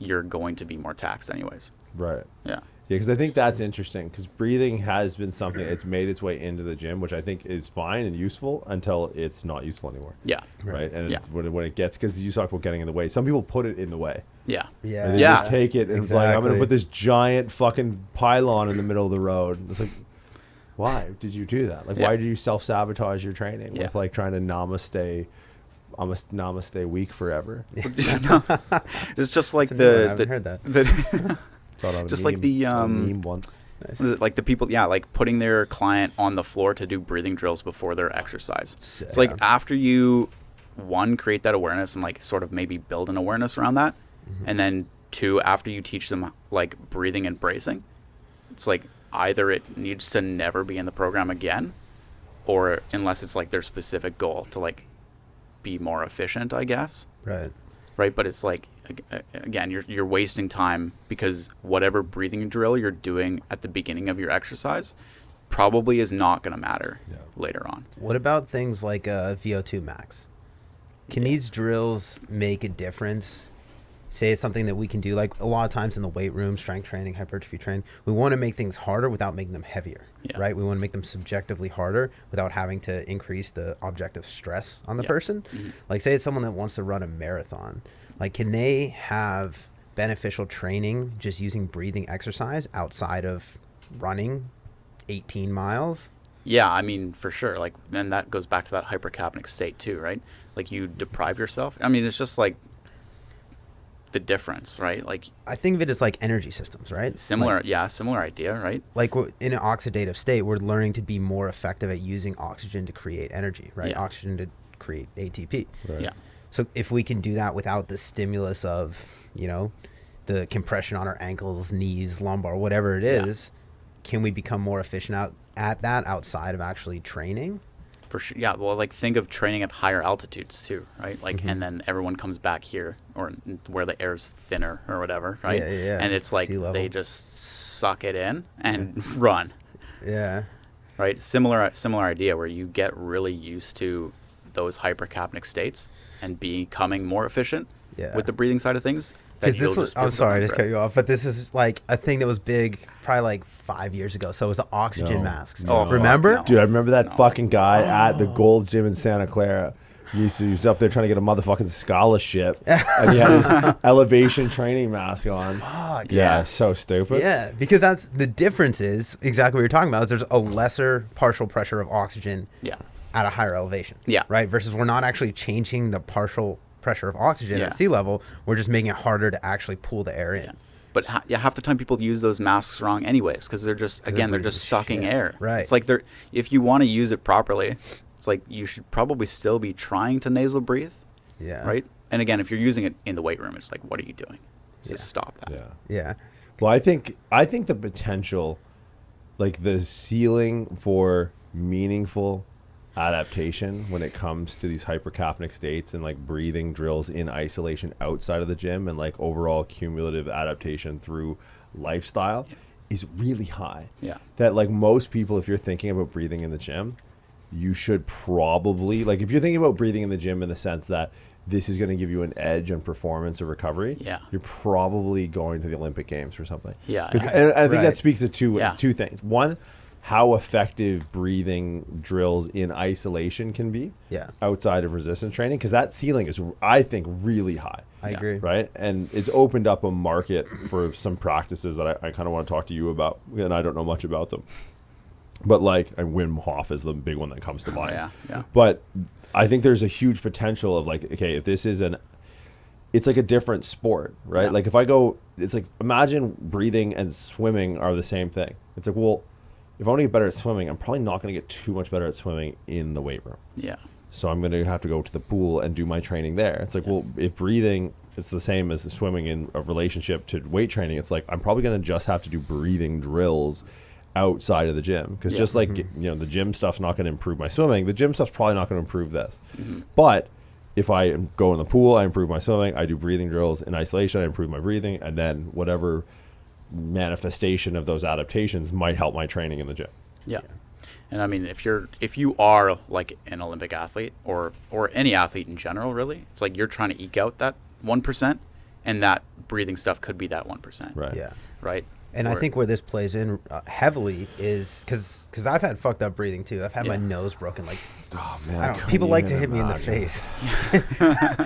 C: you're going to be more taxed anyways.
A: Right.
C: Yeah.
A: Yeah, because I think that's interesting, because breathing has been something it's made its way into the gym, which I think is fine and useful until it's not useful anymore.
C: Yeah.
A: Right. And
C: Yeah.
A: it's when it gets, because you talk about getting in the way. Some people put it in the way.
C: Yeah.
D: Yeah.
A: And they
C: Yeah.
A: just take it and it's like, I'm going to
D: Exactly.
A: put this giant fucking pylon in the middle of the road. It's like, why did you do that? Like,
C: Yeah.
A: why did you self-sabotage your training
C: Yeah.
A: with like trying to namaste weak forever?
C: It's just like
D: That's a new one. I haven't heard that.
A: Saw it on a
C: Just like
A: meme.
C: the,
A: Saw a meme once.
C: Was it like the people, like putting their client on the floor to do breathing drills before their exercise. It's like after you, one, create that awareness and like sort of maybe build an awareness around that. And then two, after you teach them like breathing and bracing, it's like either it needs to never be in the program again, or unless it's like their specific goal to like be more efficient, I guess.
D: Right.
C: Right. But it's like, again, you're wasting time, because whatever breathing drill you're doing at the beginning of your exercise probably is not going to matter later on.
D: What about things like VO2 max? Can these drills make a difference? Say it's something that we can do, like a lot of times in the weight room, strength training, hypertrophy training, we want to make things harder without making them heavier, right? We want to make them subjectively harder without having to increase the objective stress on the person. Like say it's someone that wants to run a marathon. Like can they have beneficial training just using breathing exercise outside of running 18 miles?
C: Yeah, I mean, for sure. Like, and that goes back to that hypercapnic state too, right? Like you deprive yourself. I mean, it's just like the difference, right? Like
D: I think of it as like energy systems, right?
C: similar,
D: Like,
C: similar idea, right?
D: like in an oxidative state, we're learning to be more effective at using oxygen to create energy, right?
C: Yeah.
D: Oxygen to create ATP.
A: Right.
C: Yeah.
D: So if we can do that without the stimulus of, you know, the compression on our ankles, knees, lumbar, whatever it is, can we become more efficient at that outside of actually training?
C: For sure. Yeah. Well, like think of training at higher altitudes too, right? Like, and then everyone comes back here, or where the air's thinner or whatever, right?
D: Yeah.
C: And it's like
D: Sea level.
C: they just suck it in and run,
D: Yeah.
C: right? Similar idea, where you get really used to those hypercapnic states and becoming more efficient with the breathing side of things.
D: Because this was, I'm sorry, I just cut you off, but this is like a thing that was big probably like 5 years ago. So it was the oxygen masks.
A: No.
D: Remember?
C: Fuck no.
A: Dude, I remember that fucking guy at the Gold's Gym in Santa Clara. He was up there trying to get a motherfucking scholarship, and he had his elevation training mask on.
D: Fuck.
A: Yeah, so stupid.
D: Yeah, because that's the difference is exactly what you're talking about. Is there's a lesser partial pressure of oxygen at a higher elevation.
C: Yeah.
D: Right? Versus we're not actually changing the partial pressure of oxygen at sea level. We're just making it harder to actually pull the air in.
C: Yeah. But half the time people use those masks wrong anyways, because they're just, again, they're just sucking air.
D: Right.
C: It's like if you want to use it properly, it's like you should probably still be trying to nasal breathe.
D: Yeah.
C: Right? And again, if you're using it in the weight room, it's like, what are you doing? Just stop that.
A: Yeah.
D: Yeah.
A: Well, I think the potential, like the ceiling for meaningful adaptation when it comes to these hypercapnic states and like breathing drills in isolation outside of the gym and like overall cumulative adaptation through lifestyle is really high.
C: Yeah.
A: That like most people, if you're thinking about breathing in the gym, you should probably, like if you're thinking about breathing in the gym in the sense that this is going to give you an edge on performance or recovery, you're probably going to the Olympic Games or something.
C: Yeah.
A: And I think
D: Right.
A: that speaks to two things. One, how effective breathing drills in isolation can be outside of resistance training, because that ceiling is, I think, really high.
D: I agree.
A: Right? And it's opened up a market for some practices that I kind of want to talk to you about, and I don't know much about them. But like, and Wim Hof is the big one that comes to mind.
C: Yeah.
A: But I think there's a huge potential of like, okay, if this is it's like a different sport, right?
C: Yeah.
A: Like if it's like, imagine breathing and swimming are the same thing. It's like, well, if I want to get better at swimming, I'm probably not going to get too much better at swimming in the weight room.
C: Yeah.
A: So I'm going to have to go to the pool and do my training there. It's like, well, if breathing is the same as the swimming in a relationship to weight training, it's like, I'm probably going to just have to do breathing drills outside of the gym. Because just like, the gym stuff's not going to improve my swimming, the gym stuff's probably not going to improve this. But if I go in the pool, I improve my swimming, I do breathing drills in isolation, I improve my breathing, and then whatever manifestation of those adaptations might help my training in the gym.
C: Yeah. And I mean, if you are like an Olympic athlete or any athlete in general, really, it's like you're trying to eke out that 1%. and that breathing stuff could be that 1%.
A: Right.
D: Yeah.
C: Right.
D: And I think where this plays in heavily is because I've had fucked up breathing too. I've had my nose broken. Like,
A: Oh man,
D: I don't know, people like to hit me in the face.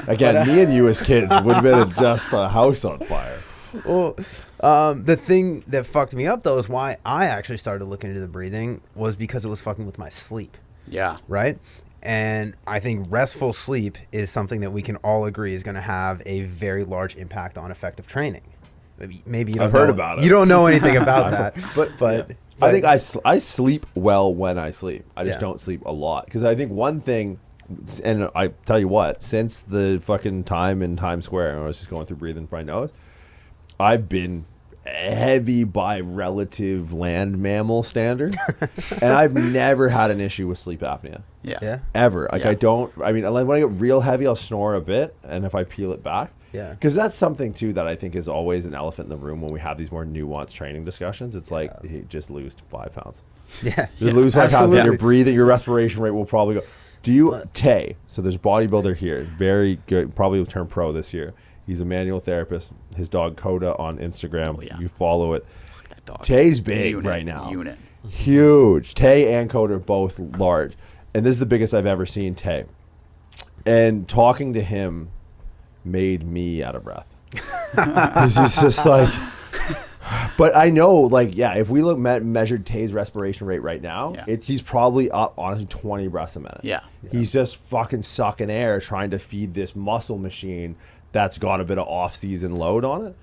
A: Again, me and you as kids would have been just a house on fire.
D: Well, the thing that fucked me up though is why I actually started looking into the breathing was because it was fucking with my sleep.
C: Yeah.
D: Right. And I think restful sleep is something that we can all agree is going to have a very large impact on effective training. Maybe you don't
A: I've heard
D: know,
A: about it.
D: You don't know anything about that, but
A: I think I sleep well when I sleep. I just
D: Yeah.
A: don't sleep a lot because I think one thing, and I tell you what, since the fucking time in Times Square, I was just going through breathing for my nose, I've been heavy by relative land mammal standards, and I've never had an issue with sleep apnea.
C: Yeah.
A: Ever. Like
C: Yeah.
A: I don't. I mean, when I get real heavy, I'll snore a bit, and if I peel it back.
D: Yeah.
A: Because that's something too that I think is always an elephant in the room when we have these more nuanced training discussions. It's like, hey, just lose 5 pounds.
D: Yeah.
A: Just lose 5 pounds, and
D: Absolutely.
A: your breathing, your respiration rate will probably go. Do you Tay? So there's a bodybuilder here, very good, probably will turn pro this year. He's a manual therapist. His dog Coda on Instagram.
C: Oh, yeah.
A: You follow it.
C: That dog.
A: Tay's big
C: Unit,
A: right now.
C: Unit.
A: Huge. Tay and Coda are both large, and this is the biggest I've ever seen Tay. And talking to him made me out of breath. He's just like, but I know, like, yeah, if we look measured Tay's respiration rate right now,
C: Yeah.
A: he's probably up, honestly, 20 breaths a minute.
C: Yeah.
A: He's just fucking sucking air trying to feed this muscle machine that's got a bit of off-season load on it.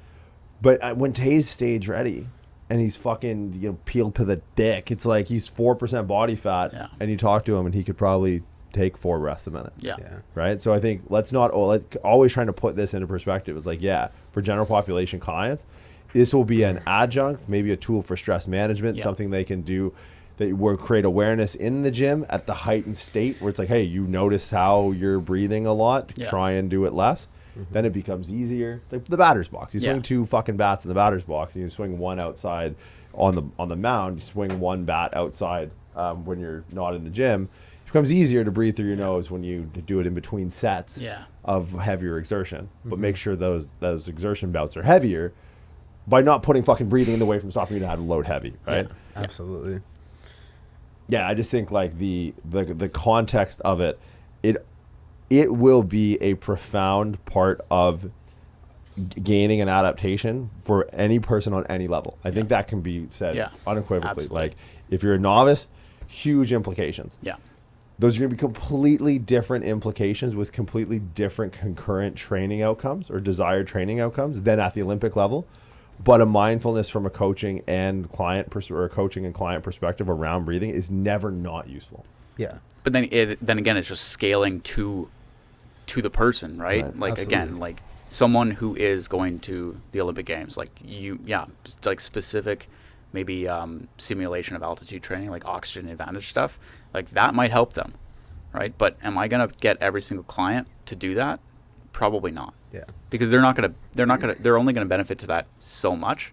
A: But when Tay's stage ready and he's fucking peeled to the dick, it's like he's 4% body fat,
C: Yeah.
A: and you talk to him and he could probably take 4 breaths a minute.
C: Yeah.
D: Yeah.
A: Right. So I think let's not always trying to put this into perspective. It's like, yeah, for general population clients, this will be an adjunct, maybe a tool for stress management,
C: Yeah.
A: something they can do that will create awareness in the gym at the heightened state where it's like, hey, you notice how you're breathing a lot,
C: Yeah.
A: try and do it less. Then it becomes easier. Like the batter's box. You swing 2 fucking bats in the batter's box, and you swing 1 outside on the mound. You swing 1 bat outside when you're not in the gym. It becomes easier to breathe through your nose when you do it in between sets of heavier exertion. But make sure those exertion bouts are heavier by not putting fucking breathing in the way from stopping you to have to load heavy, right?
D: Absolutely.
A: Yeah, I just think like the context of it will be a profound part of gaining an adaptation for any person on any level. I think that can be said unequivocally.
C: Absolutely.
A: Like if you're a novice, huge implications.
C: Yeah.
A: Those are going to be completely different implications with completely different concurrent training outcomes or desired training outcomes than at the Olympic level. But a mindfulness from a coaching and client perspective around breathing is never not useful.
D: Yeah.
C: But then again, it's just scaling to the person, right?
A: Right.
C: Like
D: Absolutely.
C: again, like someone who is going to the Olympic Games, like like specific, maybe simulation of altitude training, like oxygen advantage stuff, like that might help them, right? But am I gonna get every single client to do that? Probably not.
D: Yeah.
C: Because they're only gonna benefit to that so much,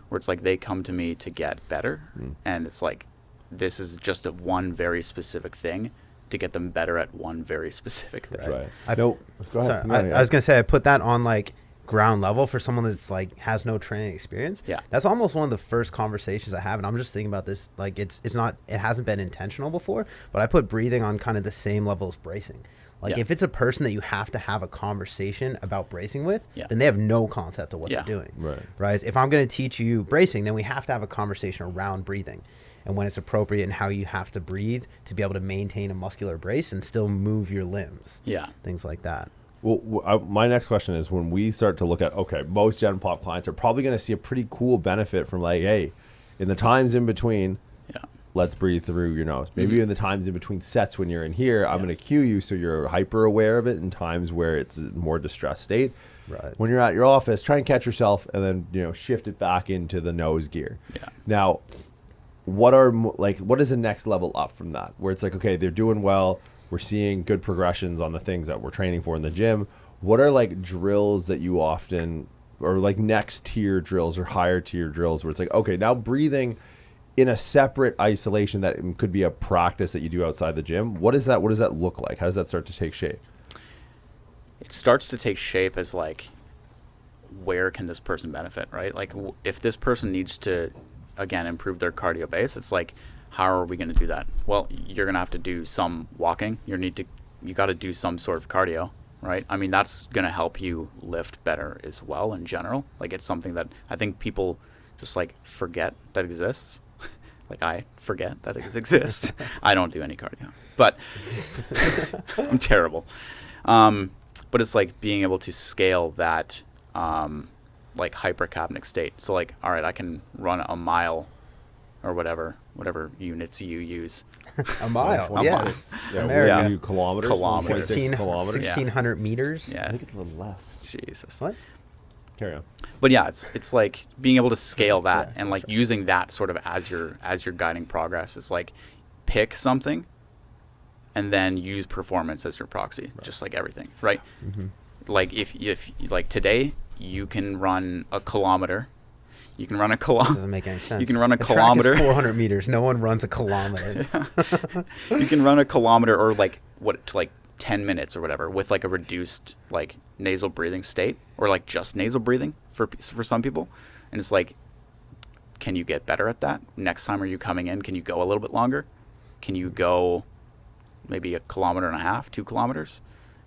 C: where it's like they come to me to get better, and it's like this is just one very specific thing to get them better at one very specific thing.
A: Right.
D: I
A: Go ahead.
D: Sorry,
A: No,
D: I was gonna say I put that on like ground level for someone that's like has no training experience.
C: Yeah.
D: That's almost one of the first conversations I have, and I'm just thinking about this like it hasn't been intentional before, but I put breathing on kind of the same level as bracing. Like if it's a person that you have to have a conversation about bracing with, then they have no concept of what they're doing. Right. If I'm going to teach you bracing, then we have to have a conversation around breathing and when it's appropriate and how you have to breathe to be able to maintain a muscular brace and still move your limbs.
C: Yeah.
D: Things like that.
A: Well, my next question is when we start to look at, okay, most Gen Pop clients are probably going to see a pretty cool benefit from like, hey, in the times in between, let's breathe through your nose. Maybe in the times in between sets when you're in here, I'm going to cue you so you're hyper aware of it in times where it's a more distressed state.
D: Right.
A: When you're at your office, try and catch yourself and then, shift it back into the nose gear.
C: Yeah.
A: Now, what is the next level up from that? Where it's like, okay, they're doing well. We're seeing good progressions on the things that we're training for in the gym. What are like drills that you often, or like next tier drills or higher tier drills where it's like, okay, now breathing in a separate isolation that could be a practice that you do outside the gym. What does that look like? How does that start to take shape?
C: It starts to take shape as like where can this person benefit, right? Like if this person needs to, again, improve their cardio base, it's like, how are we going to do that? Well, you're going to have to do some walking. You got to do some sort of cardio, right? I mean, that's going to help you lift better as well in general. Like it's something that I think people just like forget that exists. Like I forget that it exists. I don't do any cardio, but I'm terrible. But it's like being able to scale that like hypercapnic state. So like, all right, I can run a mile or whatever units you use.
D: A mile,
C: A
D: yeah.
C: mile.
A: Yeah,
D: America.
A: we do kilometers.
C: Kilometers.
A: 16 kilometers.
D: 1,600 meters.
C: Yeah.
A: I think it's a little less.
C: Jesus.
D: What?
A: Carry on.
C: But yeah, it's like being able to scale that
D: Yeah,
C: and
D: that's
C: like
D: right.
C: using that sort of as your guiding progress. It's like pick something and then use performance as your proxy, just like everything, right?
D: Mm-hmm.
C: Like if like today you can run a kilometer. You can run a kilometer.
D: Doesn't make any sense.
C: You can run a
D: The track
C: kilometer.
D: is 400 meters. No one runs a kilometer.
C: You can run a kilometer or like 10 minutes or whatever with like a reduced like nasal breathing state or like just nasal breathing for some people. And it's like, can you get better at that? Next time are you coming in? Can you go a little bit longer? Can you go maybe 1.5 kilometers, 2 kilometers?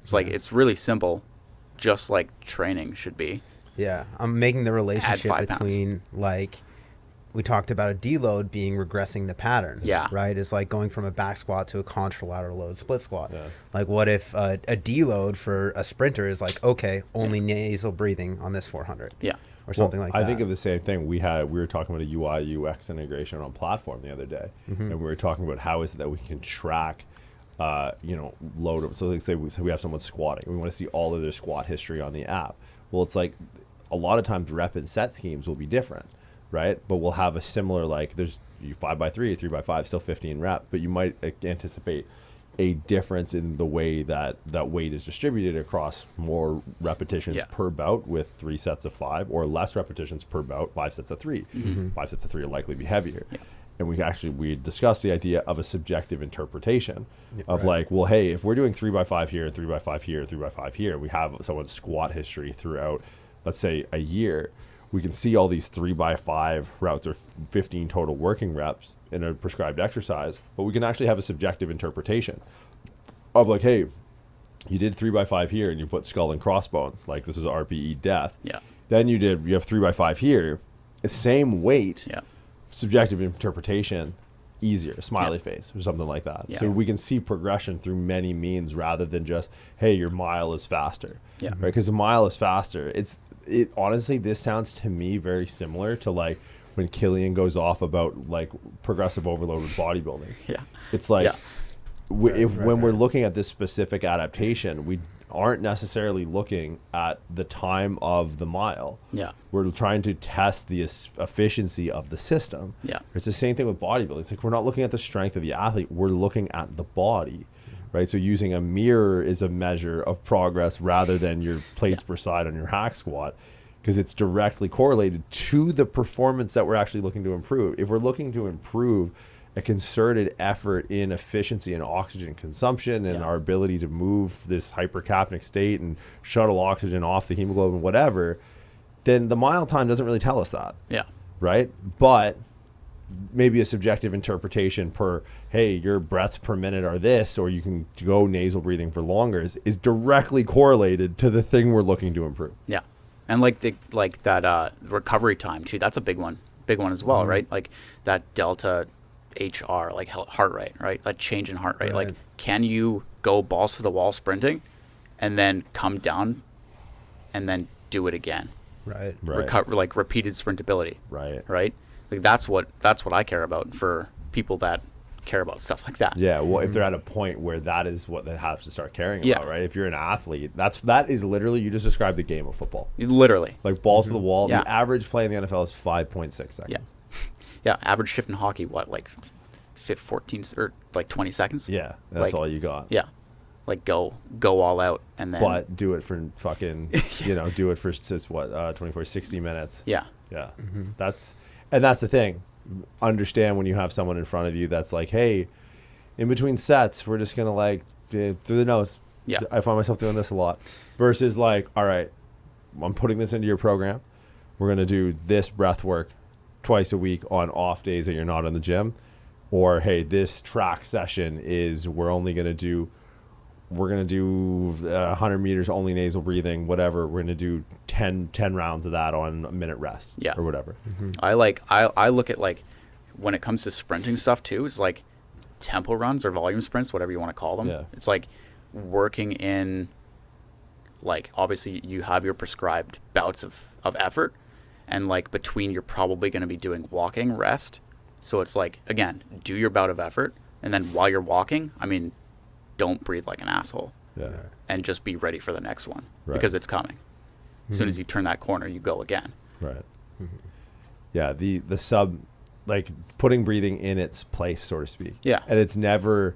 C: It's like, it's really simple, just like training should be.
D: Yeah, I'm making the relationship
C: 5 pounds.
D: between like we talked about a deload being regressing the pattern.
C: Yeah.
D: Right? It's like going from a back squat to a contralateral load split squat.
A: Yeah.
D: Like what if a deload for a sprinter is like, okay, only nasal breathing on this 400.
C: Yeah.
D: Or something like that.
A: I think of the same thing. We were talking about a UI UX integration on platform the other day, and we were talking about how is it that we can track, load of. So like say we have someone squatting, we want to see all of their squat history on the app. Well, it's like a lot of times rep and set schemes will be different, right? But we'll have a similar like there's 5x3, 3x5, still 15 reps, but you might anticipate a difference in the way that weight is distributed across more repetitions per bout with 3 sets of 5 or less repetitions per bout, 5 sets of 3. 5 sets of 3 will likely be heavier. Yeah. And we discussed the idea of a subjective interpretation of like, well, hey, if we're doing 3x5 here, 3x5 here, 3x5 here, we have someone's squat history throughout, let's say, a year. We can see all these 3x5 routes or 15 total working reps in a prescribed exercise, but we can actually have a subjective interpretation of like, hey, you did 3x5 here and you put skull and crossbones, like this is RPE death.
C: Yeah.
A: Then you have 3x5 here, same weight,
C: Yeah.
A: subjective interpretation, easier, smiley face or something like that.
C: Yeah.
A: So we can see progression through many means rather than just, hey, your mile is faster.
C: Yeah.
A: Right? Because a mile is faster. It honestly, this sounds to me very similar to like when Killian goes off about like progressive overload with bodybuilding.
C: Yeah.
A: It's like
C: Yeah.
A: when we're looking at this specific adaptation, we aren't necessarily looking at the time of the mile.
C: Yeah.
A: We're trying to test the efficiency of the system.
C: Yeah.
A: It's the same thing with bodybuilding. It's like we're not looking at the strength of the athlete. We're looking at the body, right? So using a mirror is a measure of progress rather than your plates per side on your hack squat, because it's directly correlated to the performance that we're actually looking to improve. If we're looking to improve a concerted effort in efficiency and oxygen consumption and our ability to move this hypercapnic state and shuttle oxygen off the hemoglobin, whatever, then the mile time doesn't really tell us that.
C: Yeah.
A: Right? But maybe a subjective interpretation per, hey, your breaths per minute are this, or you can go nasal breathing for longer is directly correlated to the thing we're looking to improve.
C: Yeah. And like that recovery time too, that's a big one as well, right? Like that delta HR, like heart rate, right? That change in heart rate.
D: Right.
C: Like, can you go balls to the wall sprinting and then come down and then do it again?
D: Right.
C: Recover, like repeated sprintability.
A: Right.
C: Right. Like that's what I care about for people that care about stuff like that.
A: Yeah, well, if they're at a point where that is what they have to start caring
C: Yeah.
A: about, right? If you're an athlete, that is literally, you just described the game of football.
C: Literally.
A: Like balls to the wall.
C: Yeah.
A: The average play in the NFL is 5.6 seconds.
C: Yeah. Yeah. Average shift in hockey, what, like 14 or like 20 seconds?
A: Yeah, that's
C: Like,
A: all you got.
C: Yeah. Like go all out and then.
A: But do it for fucking, do it for just what, 24, 60 minutes.
C: Yeah.
A: Yeah. That's the thing. Understand when you have someone in front of you that's like, hey, in between sets, we're just going to like through the nose.
C: Yeah.
A: I find myself doing this a lot versus like, all right, I'm putting this into your program. We're going to do this breath work twice a week on off days that you're not in the gym. Or, hey, this track session is we're going to do 100 meters only nasal breathing, whatever. We're going to do 10 rounds of that on a minute rest or whatever.
C: I look at like when it comes to sprinting stuff too, it's like tempo runs or volume sprints, whatever you want to call them.
A: Yeah.
C: It's like working in, like, obviously you have your prescribed bouts of effort, and like between you're probably going to be doing walking rest. So it's like, again, do your bout of effort, and then while you're walking, I mean, don't breathe like an asshole.
A: Yeah.
C: And just be ready for the next one,
A: Right.
C: because it's coming. As soon as you turn that corner, you go again.
A: Right. Yeah, the sub, like putting breathing in its place, so to speak.
C: Yeah.
A: And it's never,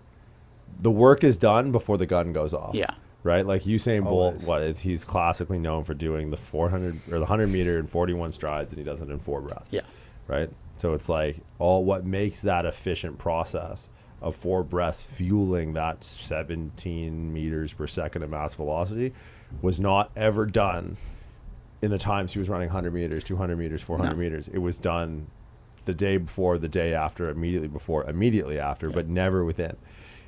A: the work is done before the gun goes off.
C: Yeah.
A: Right? Like Usain Bolt,
D: Always.
A: he's classically known for doing the 400 or the 100 meter in 41 strides, and he does it in 4 breaths.
C: Yeah.
A: Right? So it's like what makes that efficient process of 4 breaths fueling that 17 meters per second of mass velocity was not ever done in the times he was running 100 meters, 200 meters, 400 meters. It was done the day before, the day after, immediately after, but never within.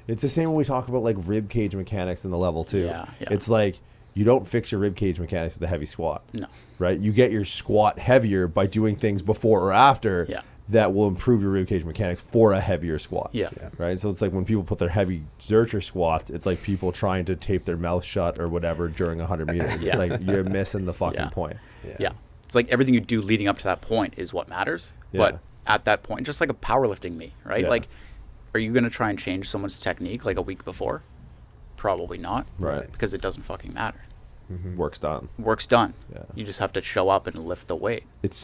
A: It's the same when we talk about like rib cage mechanics in the level 2.
C: Yeah.
A: It's like you don't fix your rib cage mechanics with a heavy squat.
C: No.
A: Right? You get your squat heavier by doing things before or after that will improve your rib cage mechanics for a heavier squat.
C: Yeah.
A: Right? So it's like when people put their heavy Zercher squats, it's like people trying to tape their mouth shut or whatever during 100 meters. It's like you're missing the fucking point.
C: Yeah. It's like everything you do leading up to that point is what matters.
A: Yeah.
C: But at that point, just like a powerlifting meet, right?
A: Yeah.
C: Like, are you going to try and change someone's technique like a week before? Probably not.
A: Right.
C: Because it doesn't fucking matter.
A: Work's done.
C: Work's done.
A: Yeah.
C: You just have to show up and lift the weight.
A: It's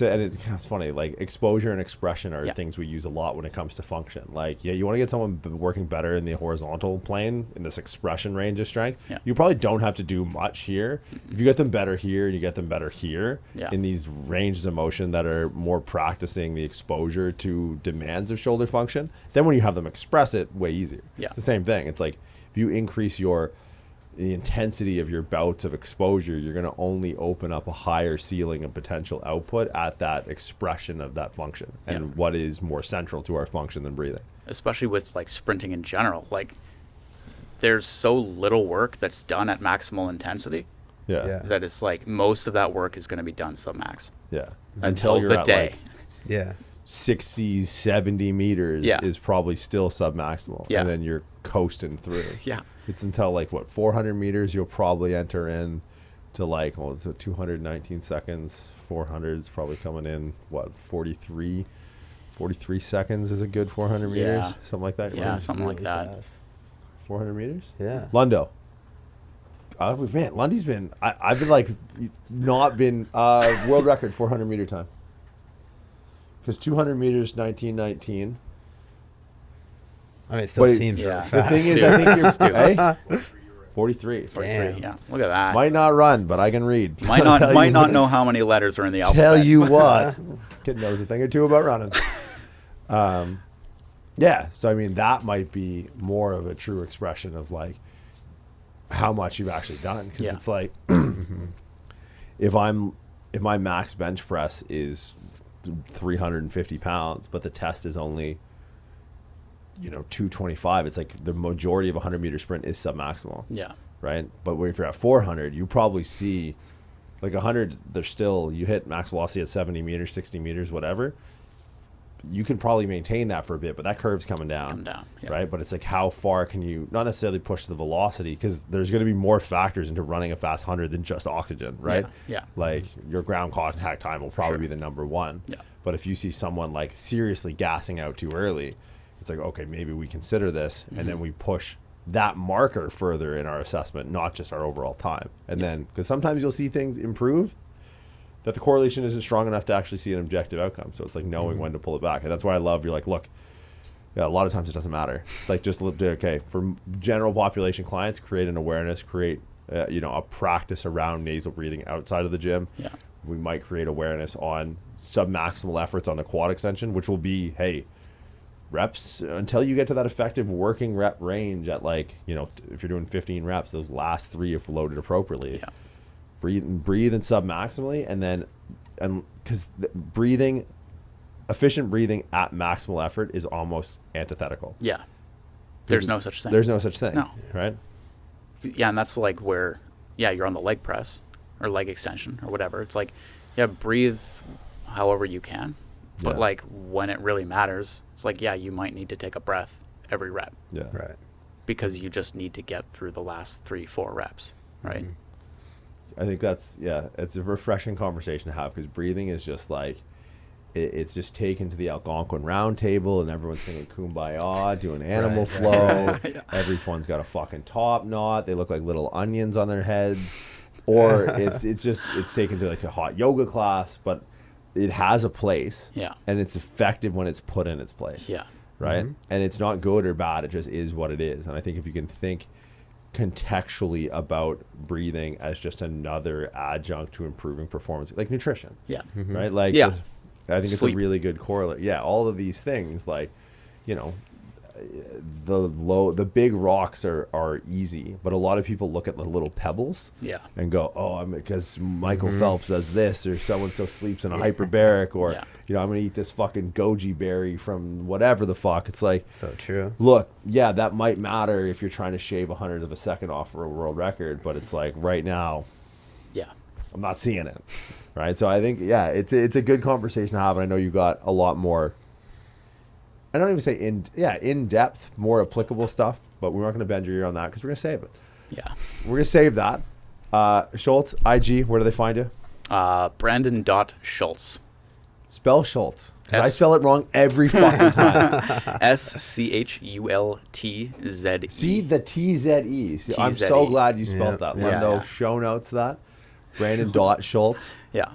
A: funny, like exposure and expression are things we use a lot when it comes to function. Like, you want to get someone working better in the horizontal plane, in this expression range of strength.
C: Yeah.
A: You probably don't have to do much here. If you get them better here and you get them better here in these ranges of motion that are more practicing the exposure to demands of shoulder function, then when you have them express it, way easier.
C: Yeah.
A: It's the same thing. It's like if you increase the intensity of your bouts of exposure, you're going to only open up a higher ceiling of potential output at that expression of that function and what is more central to our function than breathing.
C: Especially with like sprinting in general. Like, there's so little work that's done at maximal intensity that it's like most of that work is going to be done sub-max.
A: Yeah.
C: Until
A: you're
C: the
A: at
C: day.
A: like 60, 70 meters is probably still sub-maximal.
C: Yeah.
A: And then you're coasting through.
C: Yeah.
A: It's until like 400 meters you'll probably enter in to like 219 seconds. 400 is probably coming in 43 seconds is a good 400 meters, something like that.
C: Yeah, something like that.
A: 400 meters.
D: Yeah.
A: Lundo. Man, Lundy's been. I've been like not been world record 400 meter time. Because 200 meters 1919.
D: I mean, it still seems really
A: The
D: fast.
A: thing is, I think you're 43.
C: 43.
D: Damn.
C: Yeah. Look at that.
A: Might not run, but I can read.
C: Might not know how many letters are in the alphabet.
A: Tell you what, kid knows a thing or two about running. So I mean that might be more of a true expression of like how much you've actually done, because it's like if my max bench press is 350 pounds, but the test is only 225, it's like the majority of a 100 meter sprint is sub-maximal.
C: Yeah.
A: Right? But if you're at 400, you probably see like 100, there's still, you hit max velocity at 70 meters, 60 meters, whatever. You can probably maintain that for a bit, but that curve's coming down. Right? But it's like how far can you not necessarily push the velocity, because there's going to be more factors into running a fast 100 than just oxygen, right?
C: Yeah.
A: Like your ground contact time will probably be the number one.
C: Yeah.
A: But if you see someone like seriously gassing out too early, it's like, okay, maybe we consider this, and then we push that marker further in our assessment, not just our overall time. And then, because sometimes you'll see things improve that the correlation isn't strong enough to actually see an objective outcome. So it's like knowing when to pull it back. And that's why I love, you're like, look, a lot of times it doesn't matter. Like just look, okay, for general population clients, create an awareness, create a practice around nasal breathing outside of the gym.
C: Yeah.
A: We might create awareness on sub-maximal efforts on the quad extension, which will be, hey, reps until you get to that effective working rep range at like, if you're doing 15 reps, those last 3 if loaded appropriately. breathe and sub maximally, and because efficient breathing at maximal effort is almost antithetical.
C: Yeah. There's no such thing.
A: There's no such thing.
C: No.
A: Right?
C: Yeah, and that's like where, you're on the leg press or leg extension or whatever. It's like, breathe however you can. But like when it really matters, it's like, you might need to take a breath every rep.
A: Yeah.
D: Right.
C: Because you just need to get through the last 3-4 reps, right?
A: I think it's a refreshing conversation to have, because breathing is just like, it's just taken to the Algonquin round table and everyone's singing Kumbaya, doing animal flow. Everyone's got a fucking top knot. They look like little onions on their heads. Or it's taken to like a hot yoga class, but it has a place.
C: Yeah.
A: And it's effective when it's put in its place.
C: Yeah.
A: Right? And it's not good or bad. It just is what it is. And I think if you can think contextually about breathing as just another adjunct to improving performance, like nutrition.
C: Yeah.
A: Right? Like, I think
C: Sleep.
A: it's a really good correlate. Yeah, all of these things, like, the big rocks are easy, but a lot of people look at the little pebbles and go, because Michael Phelps does this, or so-and-so sleeps in a hyperbaric, or, I'm going to eat this fucking goji berry from whatever the fuck. It's like,
D: So true.
A: look, that might matter if you're trying to shave 100th of a second off for a world record, but it's like right now, I'm not seeing it. Right. So I think, it's a good conversation to have. And I know you got a lot more, I don't even say in depth, more applicable stuff, but we're not going to bend your ear on that because we're going to save it.
C: Yeah.
A: We're going to save that. Schultz, IG, where do they find you?
C: Brandon.Schultze.
A: Spell Schultz. 'Cause I spell it wrong every fucking time.
C: SCHULTZE.
A: See, the TZE. See, I'm so glad you spelled that. Lindo, show notes that. Brandon.Schultz.
C: Yeah.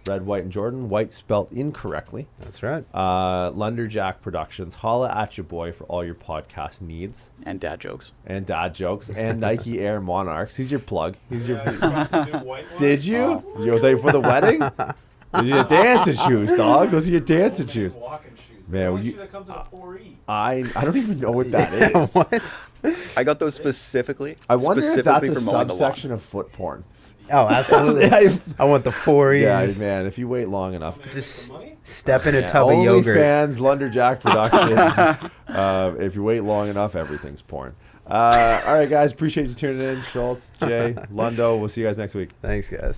A: Red, White, and Jordan. White spelt incorrectly.
D: That's right.
A: Lunderjack Productions. Holla at your boy for all your podcast needs.
C: And dad jokes.
A: And Nike Air Monarchs. He's your plug. He's your.
B: Did
A: Did you? You they for the wedding? Those are your dancing shoes, dog. Those are your dancing shoes.
B: Walking shoes.
A: Man,
B: You that comes in a 4E.
A: I don't even know what that is.
D: What?
C: I got those specifically.
A: I wonder if that's a
C: for mowing the lawn.
A: subsection of foot porn.
D: Oh, absolutely. I want the 4 E's.
A: Yeah, man. If you wait long enough.
D: Just step in a tub of yogurt.
A: OnlyFans, Lunderjack Productions. If you wait long enough, everything's porn. All right, guys. Appreciate you tuning in. Schultz, Jay, Lundo. We'll see you guys next week.
D: Thanks, guys.